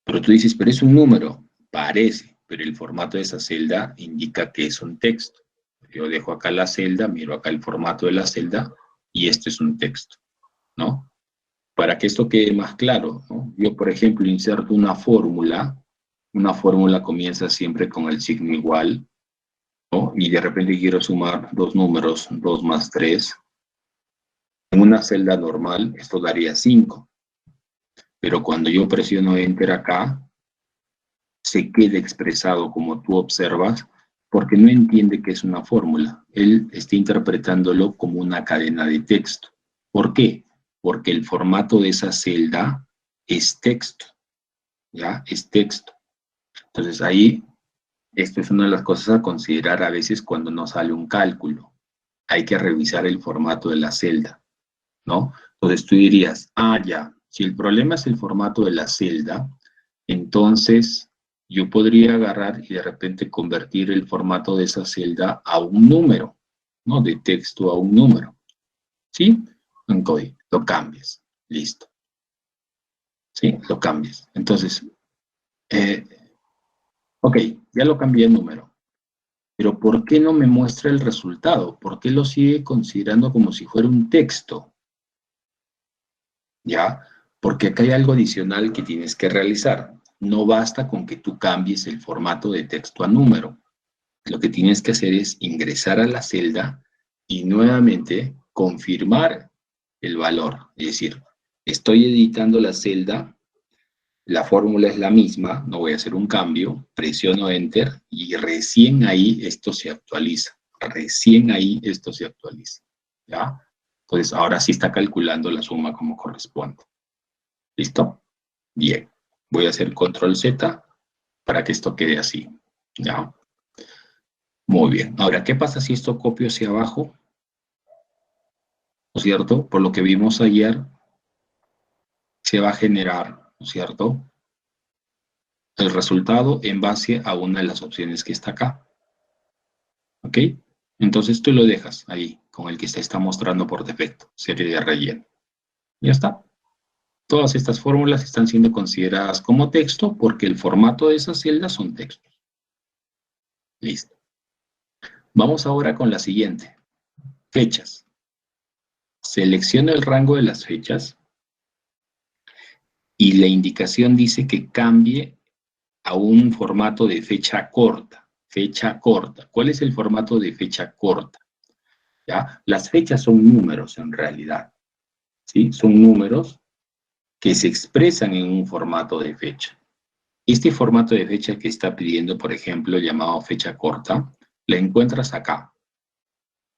Pero tú dices, pero es un número. Parece, pero el formato de esa celda indica que es un texto. Yo dejo acá la celda, miro acá el formato de la celda y esto es un texto, ¿no? Para que esto quede más claro, ¿no? Yo, por ejemplo, inserto una fórmula comienza siempre con el signo igual, ¿no? Y de repente quiero sumar dos números, 2 más 3. En una celda normal esto daría 5. Pero cuando yo presiono Enter acá, se queda expresado como tú observas, porque no entiende que es una fórmula. Él está interpretándolo como una cadena de texto. ¿Por qué? Porque el formato de esa celda es texto, ¿ya? Es texto. Entonces ahí, esto es una de las cosas a considerar a veces cuando no sale un cálculo. Hay que revisar el formato de la celda, ¿no? Entonces tú dirías, ah, ya, si el problema es el formato de la celda, entonces yo podría agarrar y de repente convertir el formato de esa celda a un número, ¿no? De texto a un número, ¿sí? En código, lo cambias, listo. ¿Sí? Lo cambias. Entonces, ok, ya lo cambié el número, pero ¿por qué no me muestra el resultado? ¿Por qué lo sigue considerando como si fuera un texto? ¿Ya? Porque acá hay algo adicional que tienes que realizar. No basta con que tú cambies el formato de texto a número. lo que tienes que hacer es ingresar a la celda y nuevamente confirmar el valor. Es decir, estoy editando la celda, la fórmula es la misma, no voy a hacer un cambio, presiono Enter y recién ahí esto se actualiza. Recién ahí esto se actualiza. ¿Ya? Entonces, ahora sí está calculando la suma como corresponde. ¿Listo? Bien. Voy a hacer Control Z para que esto quede así. ¿Ya? Muy bien. Ahora, ¿qué pasa si esto copio hacia abajo? ¿No es cierto? Por lo que vimos ayer, se va a generar, ¿no es cierto?, el resultado en base a una de las opciones que está acá. ¿Ok? Entonces tú lo dejas ahí, con el que se está mostrando por defecto, serie de relleno. Ya está. Todas estas fórmulas están siendo consideradas como texto porque el formato de esas celdas son textos. Listo. Vamos ahora con la siguiente. Fechas. Selecciona el rango de las fechas y la indicación dice que cambie a un formato de fecha corta. Fecha corta. ¿Cuál es el formato de fecha corta? ¿Ya? Las fechas son números en realidad. ¿Sí? Son números que se expresan en un formato de fecha. Este formato de fecha que está pidiendo, por ejemplo, llamado fecha corta, la encuentras acá.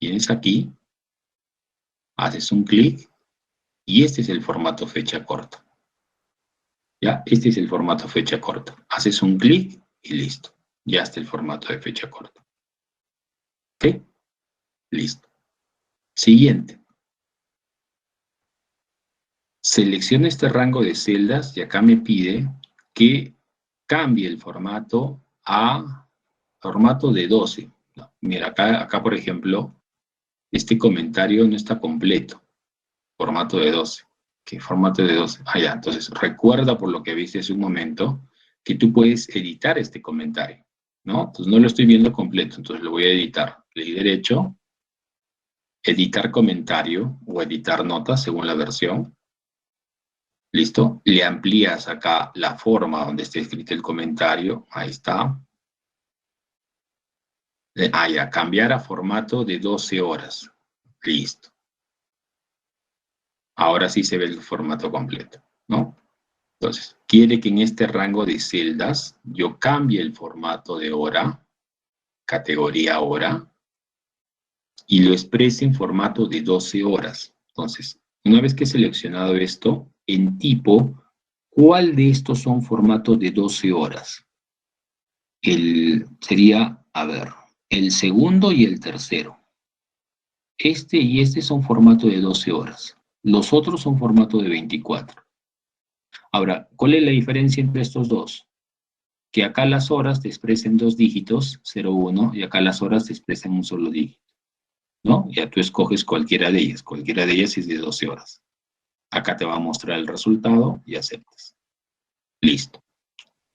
Vienes aquí, haces un clic y este es el formato fecha corta. ¿Ya? Este es el formato fecha corta. Haces un clic y listo. Ya está el formato de fecha corta. ¿Ok? Listo. Siguiente. Selecciona este rango de celdas y acá me pide que cambie el formato a formato de 12. No, mira, acá, por ejemplo, este comentario no está completo. Formato de 12. ¿Qué formato de 12? Ah, ya, entonces recuerda por lo que viste hace un momento que tú puedes editar este comentario, ¿no? Entonces no lo estoy viendo completo, entonces lo voy a editar. Clic derecho, editar comentario o editar notas según la versión. ¿Listo? Le amplías acá la forma donde esté escrito el comentario. Ahí está. Ya, cambiar a formato de 12 horas. Listo. Ahora sí se ve el formato completo, ¿no? Entonces, quiere que en este rango de celdas yo cambie el formato de hora, categoría hora, y lo exprese en formato de 12 horas. Entonces, una vez que he seleccionado esto, en tipo, ¿cuál de estos son formatos de 12 horas? Sería, a ver, el segundo y el tercero. Este y este son formato de 12 horas. Los otros son formato de 24. Ahora, ¿cuál es la diferencia entre estos dos? Que acá las horas te expresen dos dígitos, 0, 1, y acá las horas te expresan un solo dígito, ¿no? Ya tú escoges cualquiera de ellas es de 12 horas. Acá te va a mostrar el resultado y aceptas. Listo.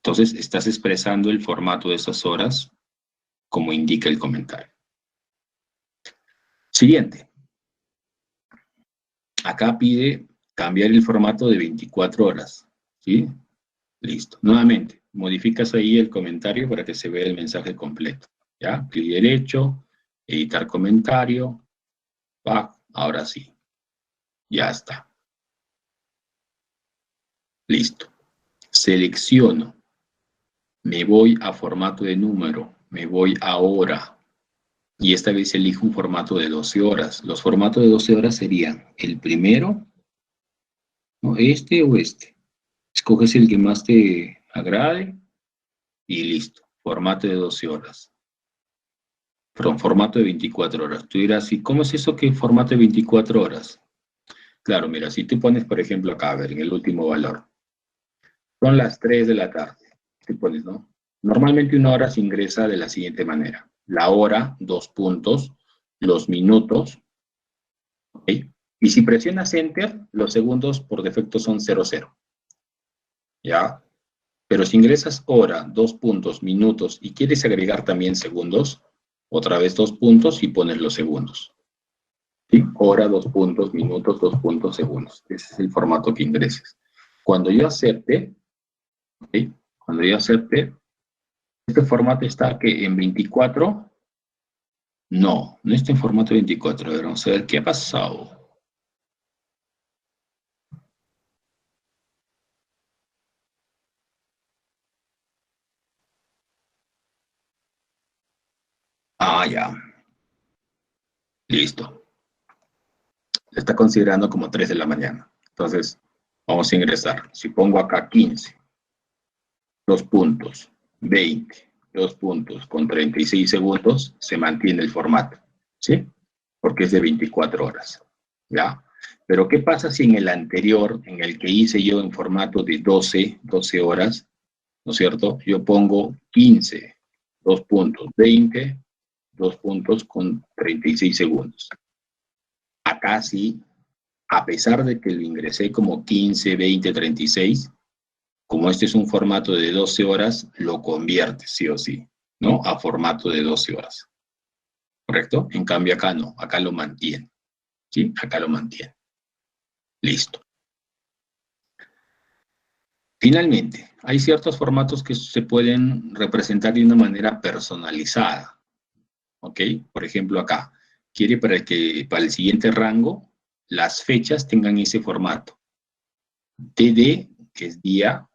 Entonces, estás expresando el formato de esas horas como indica el comentario. Siguiente. Acá pide cambiar el formato de 24 horas, ¿sí? Listo. Nuevamente, modificas ahí el comentario para que se vea el mensaje completo, ¿ya? Clic derecho, editar comentario, ahora sí, ya está. Listo. Selecciono, me voy a formato de número, me voy a hora, y esta vez elijo un formato de 12 horas. Los formatos de 12 horas serían el primero, ¿no? Este o este. Escoges el que más te agrade y listo. Formato de 12 horas. Perdón, formato de 24 horas. Tú dirás, ¿y cómo es eso que formato de 24 horas? Claro, mira, si tú pones, por ejemplo, acá, a ver, en el último valor. Son las 3 de la tarde. Tú pones, ¿no? Normalmente una hora se ingresa de la siguiente manera. La hora, 2 puntos, los minutos, ¿ok? Y si presionas Enter, los segundos por defecto son 00. ¿Ya? Pero si ingresas hora, 2 puntos, minutos y quieres agregar también segundos, otra vez 2 puntos y pones los segundos. ¿Sí? Hora, 2 puntos, minutos, 2 puntos, segundos. Ese es el formato que ingreses. Cuando yo acepte, ¿sí? Cuando yo acepte, Este formato está que en 24. No, no está en formato 24. A ver, vamos a ver qué ha pasado. Ah, ya. Listo. Se está considerando como 3 de la mañana. Entonces, vamos a ingresar. Si pongo acá 15, 2 puntos, 20, 2 puntos con 36 segundos, se mantiene el formato. ¿Sí? Porque es de 24 horas. ¿Ya? Pero ¿qué pasa si en el anterior, en el que hice yo en formato de 12 horas, ¿no es cierto? Yo pongo 15, 2 puntos, 20, 2 puntos con 36 segundos. Acá sí, a pesar de que lo ingresé como 15, 20, 36, como este es un formato de 12 horas, lo convierte sí o sí, ¿no? A formato de 12 horas. ¿Correcto? En cambio acá no, acá lo mantiene. ¿Sí? Acá lo mantiene. Listo. Finalmente, hay ciertos formatos que se pueden representar de una manera personalizada. ¿Ok? Por ejemplo, acá. Quiere para el siguiente rango las fechas tengan ese formato. DD, que es día,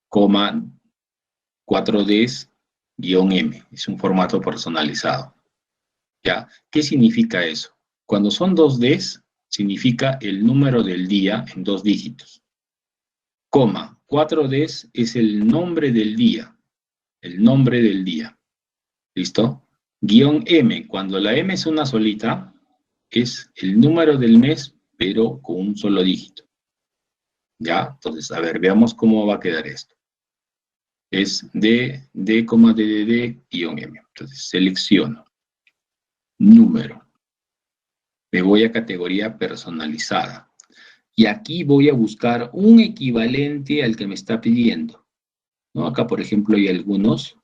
coma, 4Ds, guión M. Es un formato personalizado. ¿Ya? ¿Qué significa eso? Cuando son 2Ds, significa el número del día en 2 dígitos. Coma, 4Ds es el nombre del día. El nombre del día. ¿Listo? Guión M, cuando la M es una solita, es el número del mes, pero con un solo dígito. ¿Ya? Entonces, a ver, veamos cómo va a quedar esto. Es D, guión M. Entonces, selecciono. Número. Me voy a categoría personalizada. Y aquí voy a buscar un equivalente al que me está pidiendo. ¿No? Acá, por ejemplo, hay algunos.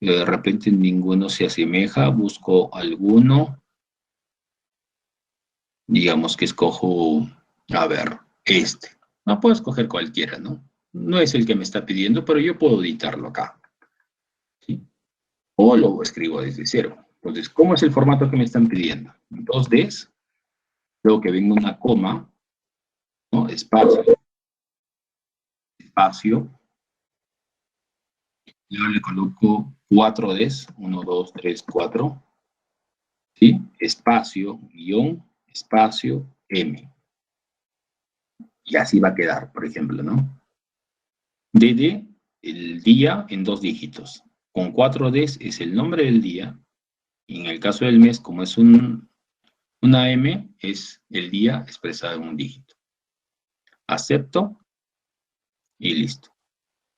De repente ninguno se asemeja. Busco alguno. Digamos que escojo, a ver, este. No puedo escoger cualquiera, ¿no? No es el que me está pidiendo, pero yo puedo editarlo acá. ¿Sí? O lo escribo desde cero. Entonces, ¿cómo es el formato que me están pidiendo? 2Ds, luego que venga una coma, ¿no? Espacio, espacio, luego le coloco 4Ds, 1, 2, 3, 4, ¿sí? Espacio, guión, espacio, M. Y así va a quedar, por ejemplo, ¿no? DD, el día en 2 dígitos. Con 4Ds es el nombre del día. Y en el caso del mes, como es una M, es el día expresado en un dígito. Acepto y listo.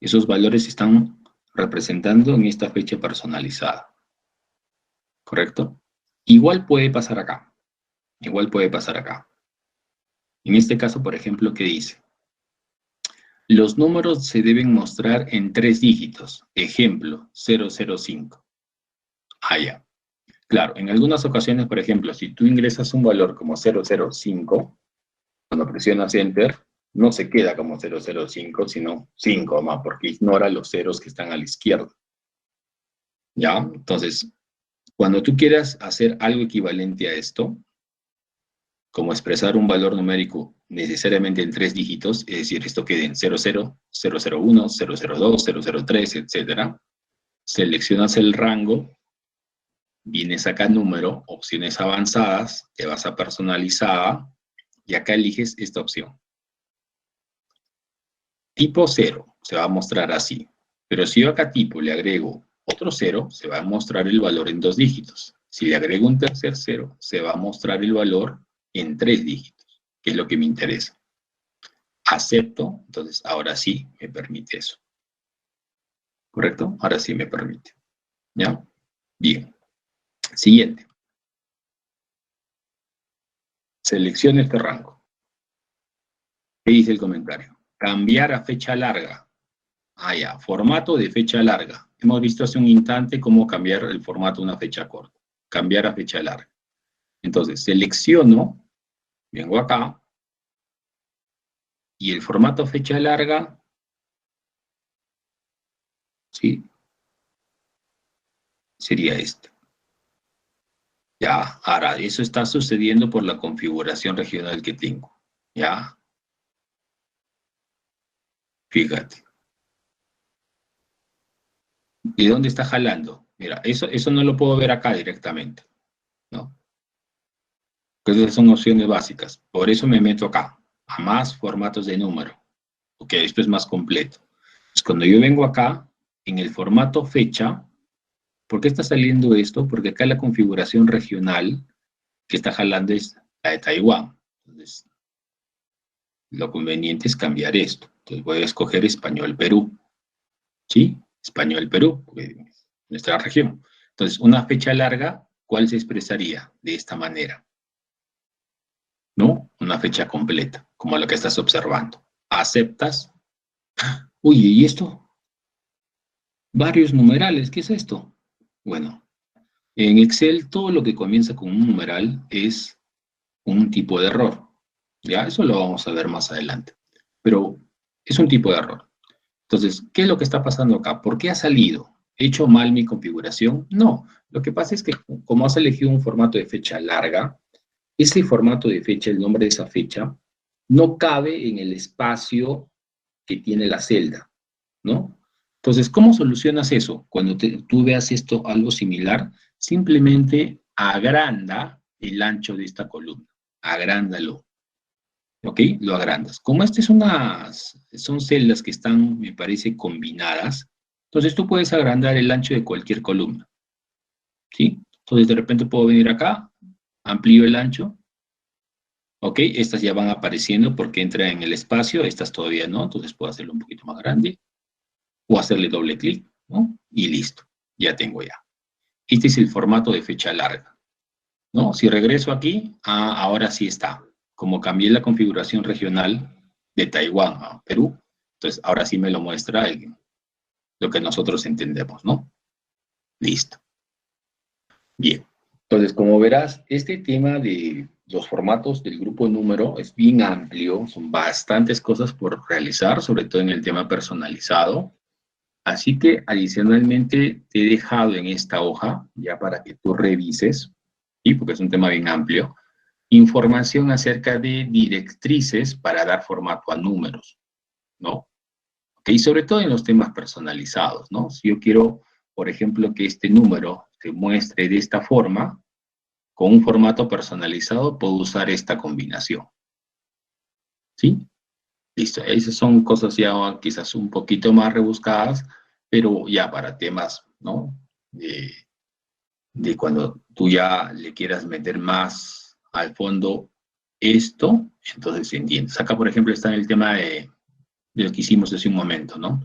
Esos valores se están representando en esta fecha personalizada. ¿Correcto? Igual puede pasar acá. Igual puede pasar acá. En este caso, por ejemplo, ¿qué dice? Los números se deben mostrar en 3 dígitos. Ejemplo, 005. Ah, ya. Claro, en algunas ocasiones, por ejemplo, si tú ingresas un valor como 005, cuando presionas Enter, no se queda como 005, sino 5 más, porque ignora los ceros que están a la izquierda. ¿Ya? Entonces, cuando tú quieras hacer algo equivalente a esto, como expresar un valor numérico necesariamente en 3 dígitos, es decir, esto quede en 00, 001, 002, 003, etc., seleccionas el rango, vienes acá número, opciones avanzadas, te vas a personalizada, y acá eliges esta opción. Tipo 0 se va a mostrar así, pero si yo acá tipo le agrego otro 0, se va a mostrar el valor en 2 dígitos. Si le agrego un tercer 0, se va a mostrar el valor en 3 dígitos, que es lo que me interesa. Acepto, entonces ahora sí me permite eso. ¿Correcto? Ahora sí me permite. ¿Ya? Bien. Siguiente. Seleccione este rango. ¿Qué dice el comentario? Cambiar a fecha larga. Ah, ya. Formato de fecha larga. Hemos visto hace un instante cómo cambiar el formato de una fecha corta. Cambiar a fecha larga. Entonces, selecciono, vengo acá, y el formato fecha larga, ¿sí? sería este. Ya, ahora, eso está sucediendo por la configuración regional que tengo. Ya, fíjate. ¿Y dónde está jalando? Mira, eso no lo puedo ver acá directamente, ¿no? Porque esas son opciones básicas. Por eso me meto acá, a más formatos de número. Ok, esto es más completo. Entonces, cuando yo vengo acá, en el formato fecha, ¿por qué está saliendo esto? Porque acá la configuración regional que está jalando es la de Taiwán. Entonces, lo conveniente es cambiar esto. Entonces voy a escoger Español Perú. ¿Sí? Español Perú, nuestra región. Entonces, una fecha larga, ¿cuál se expresaría? De esta manera. ¿No? Una fecha completa, como lo que estás observando. ¿Aceptas? Uy, ¿y esto? Varios numerales, ¿qué es esto? Bueno, en Excel todo lo que comienza con un numeral es un tipo de error. Ya, eso lo vamos a ver más adelante. Pero es un tipo de error. Entonces, ¿qué es lo que está pasando acá? ¿Por qué ha salido? ¿He hecho mal mi configuración? No. Lo que pasa es que como has elegido un formato de fecha larga, ese formato de fecha, el nombre de esa fecha, no cabe en el espacio que tiene la celda, ¿no? Entonces, ¿cómo solucionas eso? Cuando tú veas esto, algo similar, simplemente agranda el ancho de esta columna. Agrándalo. ¿Ok? Lo agrandas. Como estas son celdas que están, me parece, combinadas, entonces tú puedes agrandar el ancho de cualquier columna. ¿Sí? Entonces de repente puedo venir acá, amplío el ancho, ¿ok? Estas ya van apareciendo porque entra en el espacio, estas todavía no, entonces puedo hacerlo un poquito más grande o hacerle doble clic, ¿no? Y listo, ya tengo ya. Este es el formato de fecha larga, ¿no? Si regreso aquí, ahora sí está. Como cambié la configuración regional de Taiwán a Perú, entonces ahora sí me lo muestra lo que nosotros entendemos, ¿no? Listo. Bien. Entonces, como verás, este tema de los formatos del grupo número es bien amplio, son bastantes cosas por realizar, sobre todo en el tema personalizado. Así que adicionalmente te he dejado en esta hoja, ya para que tú revises, ¿sí? Porque es un tema bien amplio, información acerca de directrices para dar formato a números, ¿no? Y sobre todo en los temas personalizados, ¿no? Si yo quiero, por ejemplo, que este número se muestre de esta forma, con un formato personalizado, puedo usar esta combinación, ¿sí? Listo, esas son cosas ya quizás un poquito más rebuscadas, pero ya para temas, ¿no? De cuando tú ya le quieras meter más al fondo esto, entonces entiendes. Acá, por ejemplo, está en el tema de lo que hicimos hace un momento, ¿no?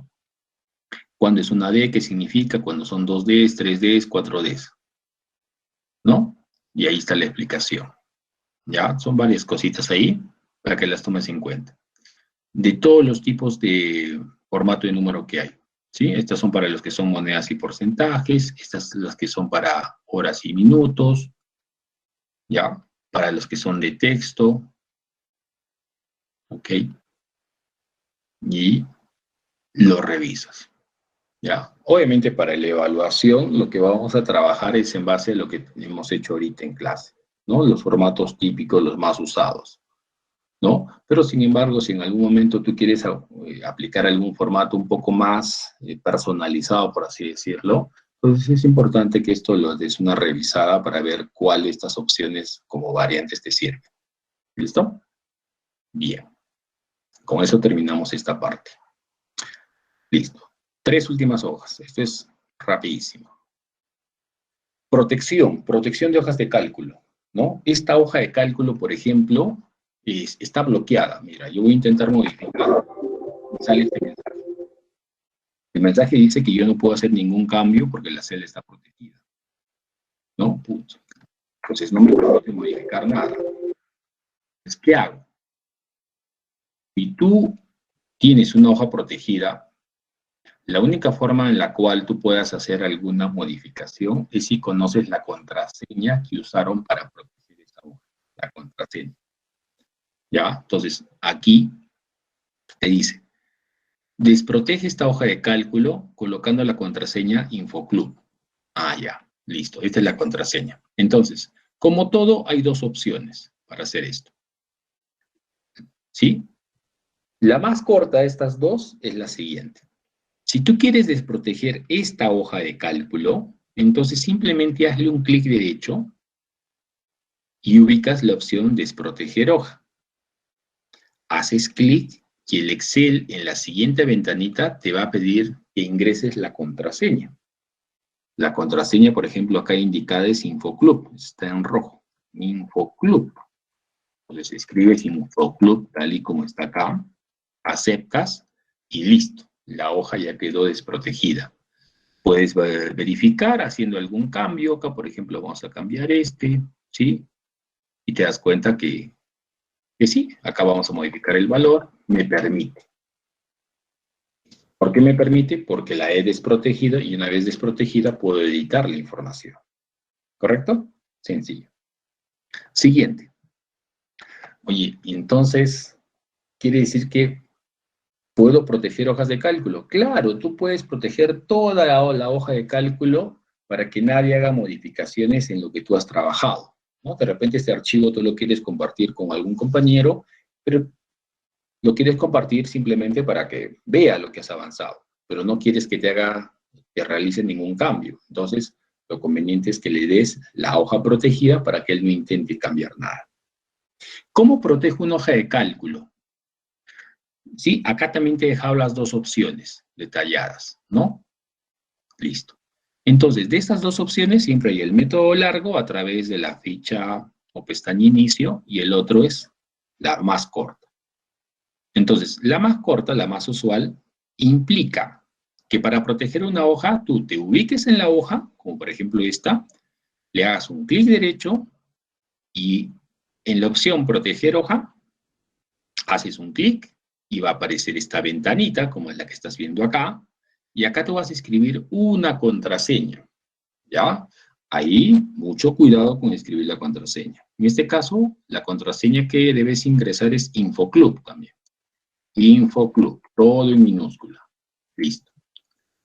Cuando es una D, ¿qué significa? Cuando son 2Ds, 3Ds, 4Ds, ¿no? Y ahí está la explicación, ¿ya? Son varias cositas ahí para que las tomes en cuenta. De todos los tipos de formato de número que hay, ¿sí? Estas son para los que son monedas y porcentajes, estas son las que son para horas y minutos, ¿ya? Para los que son de texto, ¿ok? Y lo revisas, ¿ya? Obviamente para la evaluación lo que vamos a trabajar es en base a lo que hemos hecho ahorita en clase, ¿no? Los formatos típicos, los más usados, ¿no? Pero sin embargo, si en algún momento tú quieres aplicar algún formato un poco más personalizado, por así decirlo, pues es importante que esto lo des una revisada para ver cuál de estas opciones como variantes te sirve. ¿Listo? Bien. Con eso terminamos esta parte. Listo. 3 últimas hojas. Esto es rapidísimo. Protección de hojas de cálculo, ¿no? Esta hoja de cálculo, por ejemplo, está bloqueada. Mira, yo voy a intentar modificar. Sale este mensaje. El mensaje dice que yo no puedo hacer ningún cambio porque la celda está protegida, ¿no? Punto. Entonces no me permite modificar nada. Entonces, ¿qué hago? Si tú tienes una hoja protegida, la única forma en la cual tú puedas hacer alguna modificación es si conoces la contraseña que usaron para proteger esa hoja, la contraseña. ¿Ya? Entonces, aquí te dice, desprotege esta hoja de cálculo colocando la contraseña InfoClub. Ah, ya. Listo, esta es la contraseña. Entonces, como todo, hay dos opciones para hacer esto. ¿Sí? La más corta de estas dos es la siguiente. Si tú quieres desproteger esta hoja de cálculo, entonces simplemente hazle un clic derecho y ubicas la opción desproteger hoja. Haces clic y el Excel en la siguiente ventanita te va a pedir que ingreses la contraseña. La contraseña, por ejemplo, acá indicada es InfoClub, está en rojo, InfoClub. Entonces escribes InfoClub tal y como está acá, aceptas y listo, la hoja ya quedó desprotegida. Puedes verificar haciendo algún cambio, acá por ejemplo vamos a cambiar este, ¿sí? Y te das cuenta que sí, acá vamos a modificar el valor, me permite. ¿Por qué me permite? Porque la he desprotegido y una vez desprotegida puedo editar la información. ¿Correcto? Sencillo. Siguiente. Oye, entonces, ¿quiere decir que puedo proteger hojas de cálculo? Claro, tú puedes proteger toda la hoja de cálculo para que nadie haga modificaciones en lo que tú has trabajado, ¿no? De repente este archivo tú lo quieres compartir con algún compañero, pero lo quieres compartir simplemente para que vea lo que has avanzado, pero no quieres que que realice ningún cambio. Entonces, lo conveniente es que le des la hoja protegida para que él no intente cambiar nada. ¿Cómo protejo una hoja de cálculo? Sí, acá también te he dejado las dos opciones detalladas, ¿no? Listo. Entonces, de estas dos opciones siempre hay el método largo a través de la ficha o pestaña inicio y el otro es la más corta. Entonces, la más corta, la más usual, implica que para proteger una hoja, tú te ubiques en la hoja, como por ejemplo esta, le hagas un clic derecho y en la opción proteger hoja, haces un clic y va a aparecer esta ventanita, como es la que estás viendo acá, y acá te vas a escribir una contraseña, ¿ya? Ahí, mucho cuidado con escribir la contraseña. En este caso, la contraseña que debes ingresar es InfoClub también. InfoClub, todo en minúscula. Listo.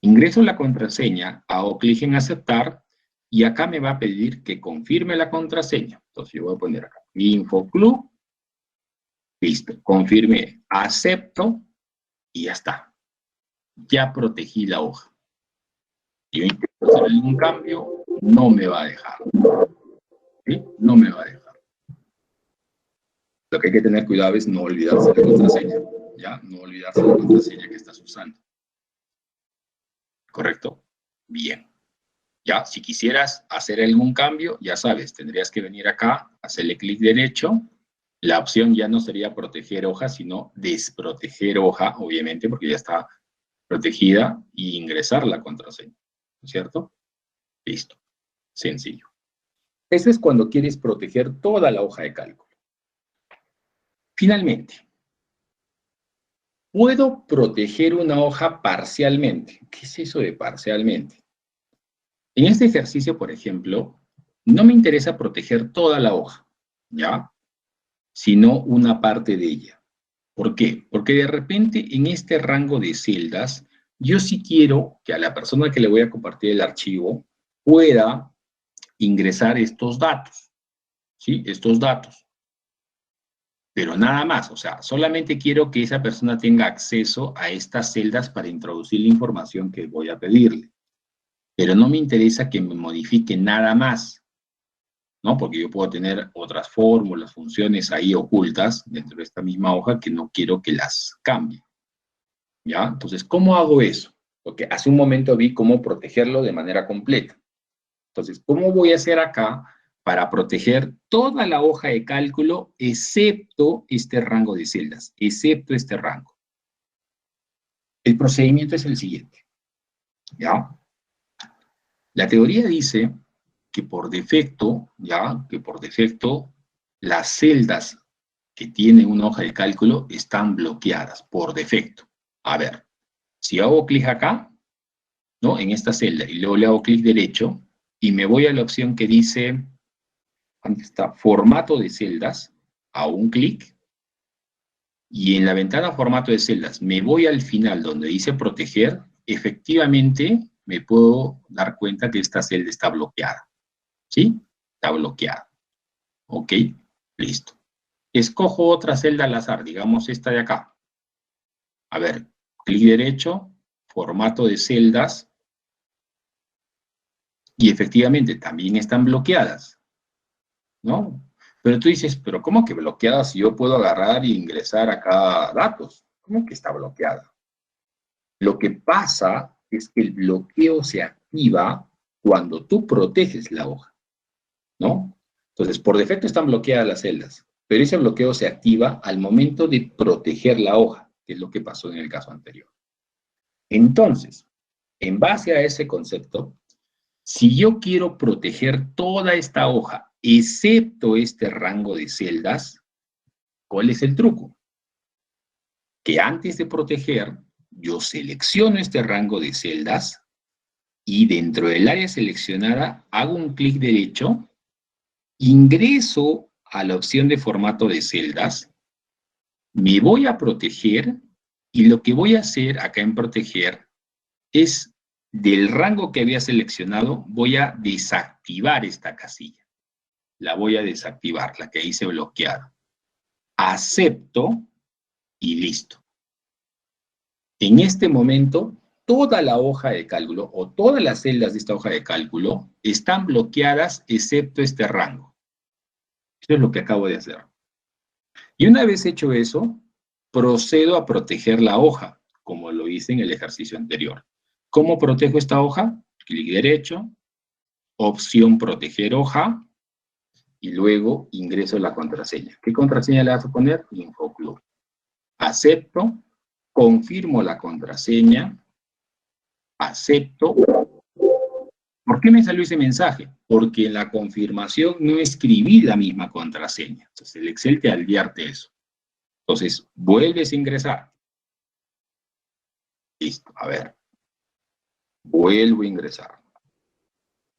Ingreso la contraseña, hago clic en aceptar y acá me va a pedir que confirme la contraseña. Entonces yo voy a poner acá InfoClub. Listo. Confirmé, acepto y ya está. Ya protegí la hoja. Si yo intento hacer algún cambio, no me va a dejar. ¿Sí? No me va a dejar. Lo que hay que tener cuidado es no olvidarse la contraseña. ¿Ya? No olvidarse la contraseña que estás usando. ¿Correcto? Bien. Ya, si quisieras hacer algún cambio, ya sabes, tendrías que venir acá, hacerle clic derecho. La opción ya no sería proteger hoja, sino desproteger hoja, obviamente, porque ya está protegida, y ingresar la contraseña. ¿Cierto? Listo. Sencillo. Eso es cuando quieres proteger toda la hoja de cálculo. Finalmente, ¿puedo proteger una hoja parcialmente? ¿Qué es eso de parcialmente? En este ejercicio, por ejemplo, no me interesa proteger toda la hoja, ¿ya? Sino una parte de ella. ¿Por qué? Porque de repente en este rango de celdas, yo sí quiero que a la persona que le voy a compartir el archivo pueda ingresar estos datos, ¿sí? Estos datos. Pero nada más, o sea, solamente quiero que esa persona tenga acceso a estas celdas para introducir la información que voy a pedirle. Pero no me interesa que me modifique nada más, ¿no? Porque yo puedo tener otras fórmulas, funciones ahí ocultas dentro de esta misma hoja que no quiero que las cambie, ¿ya? Entonces, ¿cómo hago eso? Porque hace un momento vi cómo protegerlo de manera completa. Entonces, ¿cómo voy a hacer acá para proteger toda la hoja de cálculo excepto este rango de celdas, excepto este rango? El procedimiento es el siguiente, ¿ya? La teoría dice que por defecto, las celdas que tiene una hoja de cálculo están bloqueadas por defecto. A ver, si hago clic acá, ¿no? En esta celda, y luego le hago clic derecho, y me voy a la opción que dice, ¿dónde está? Formato de celdas, hago un clic, y en la ventana formato de celdas, me voy al final donde dice proteger, efectivamente me puedo dar cuenta que esta celda está bloqueada. ¿Sí? Está bloqueada. ¿Ok? Listo. Escojo otra celda al azar, digamos esta de acá. A ver, clic derecho, formato de celdas, y efectivamente también están bloqueadas, ¿no? Pero tú dices, ¿pero cómo que bloqueadas si yo puedo agarrar e ingresar acá datos? ¿Cómo que está bloqueada? Lo que pasa es que el bloqueo se activa cuando tú proteges la hoja, ¿no? Entonces, por defecto están bloqueadas las celdas, pero ese bloqueo se activa al momento de proteger la hoja, que es lo que pasó en el caso anterior. Entonces, en base a ese concepto, si yo quiero proteger toda esta hoja, excepto este rango de celdas, ¿cuál es el truco? Que antes de proteger, yo selecciono este rango de celdas y dentro del área seleccionada hago un clic derecho, ingreso a la opción de formato de celdas, me voy a proteger y lo que voy a hacer acá en proteger es del rango que había seleccionado, voy a desactivar esta casilla. La voy a desactivar, la que hice bloqueada. Acepto y listo. En este momento, toda la hoja de cálculo o todas las celdas de esta hoja de cálculo están bloqueadas excepto este rango. Eso es lo que acabo de hacer. Y una vez hecho eso, procedo a proteger la hoja, como lo hice en el ejercicio anterior. ¿Cómo protejo esta hoja? Clic derecho, opción proteger hoja, y luego ingreso la contraseña. ¿Qué contraseña le vas a poner? InfoClub. Acepto, confirmo la contraseña, acepto. ¿Por qué me salió ese mensaje? Porque en la confirmación no escribí la misma contraseña. Entonces el Excel te advierte eso. Entonces, vuelves a ingresar. Listo, a ver. Vuelvo a ingresar.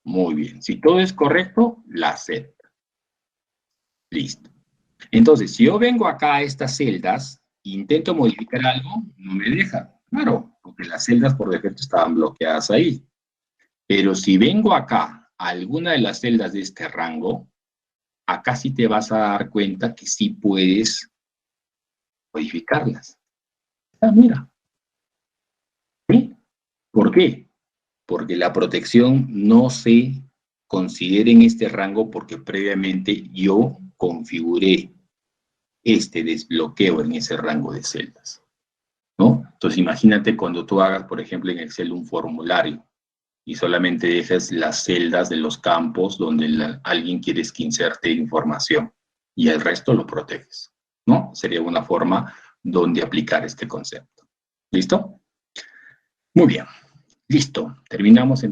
Muy bien. Si todo es correcto, la acepto. Listo. Entonces, si yo vengo acá a estas celdas, intento modificar algo, no me deja. Claro, porque las celdas por defecto estaban bloqueadas ahí. Pero si vengo acá a alguna de las celdas de este rango, acá sí te vas a dar cuenta que sí puedes modificarlas. Ah, mira. ¿Sí? ¿Por qué? Porque la protección no se considera en este rango porque previamente yo configuré este desbloqueo en ese rango de celdas, ¿no? Entonces imagínate cuando tú hagas, por ejemplo, en Excel un formulario y solamente dejes las celdas de los campos donde alguien quiere que inserte información y el resto lo proteges, ¿no? Sería una forma donde aplicar este concepto. ¿Listo? Muy bien. Listo. Terminamos.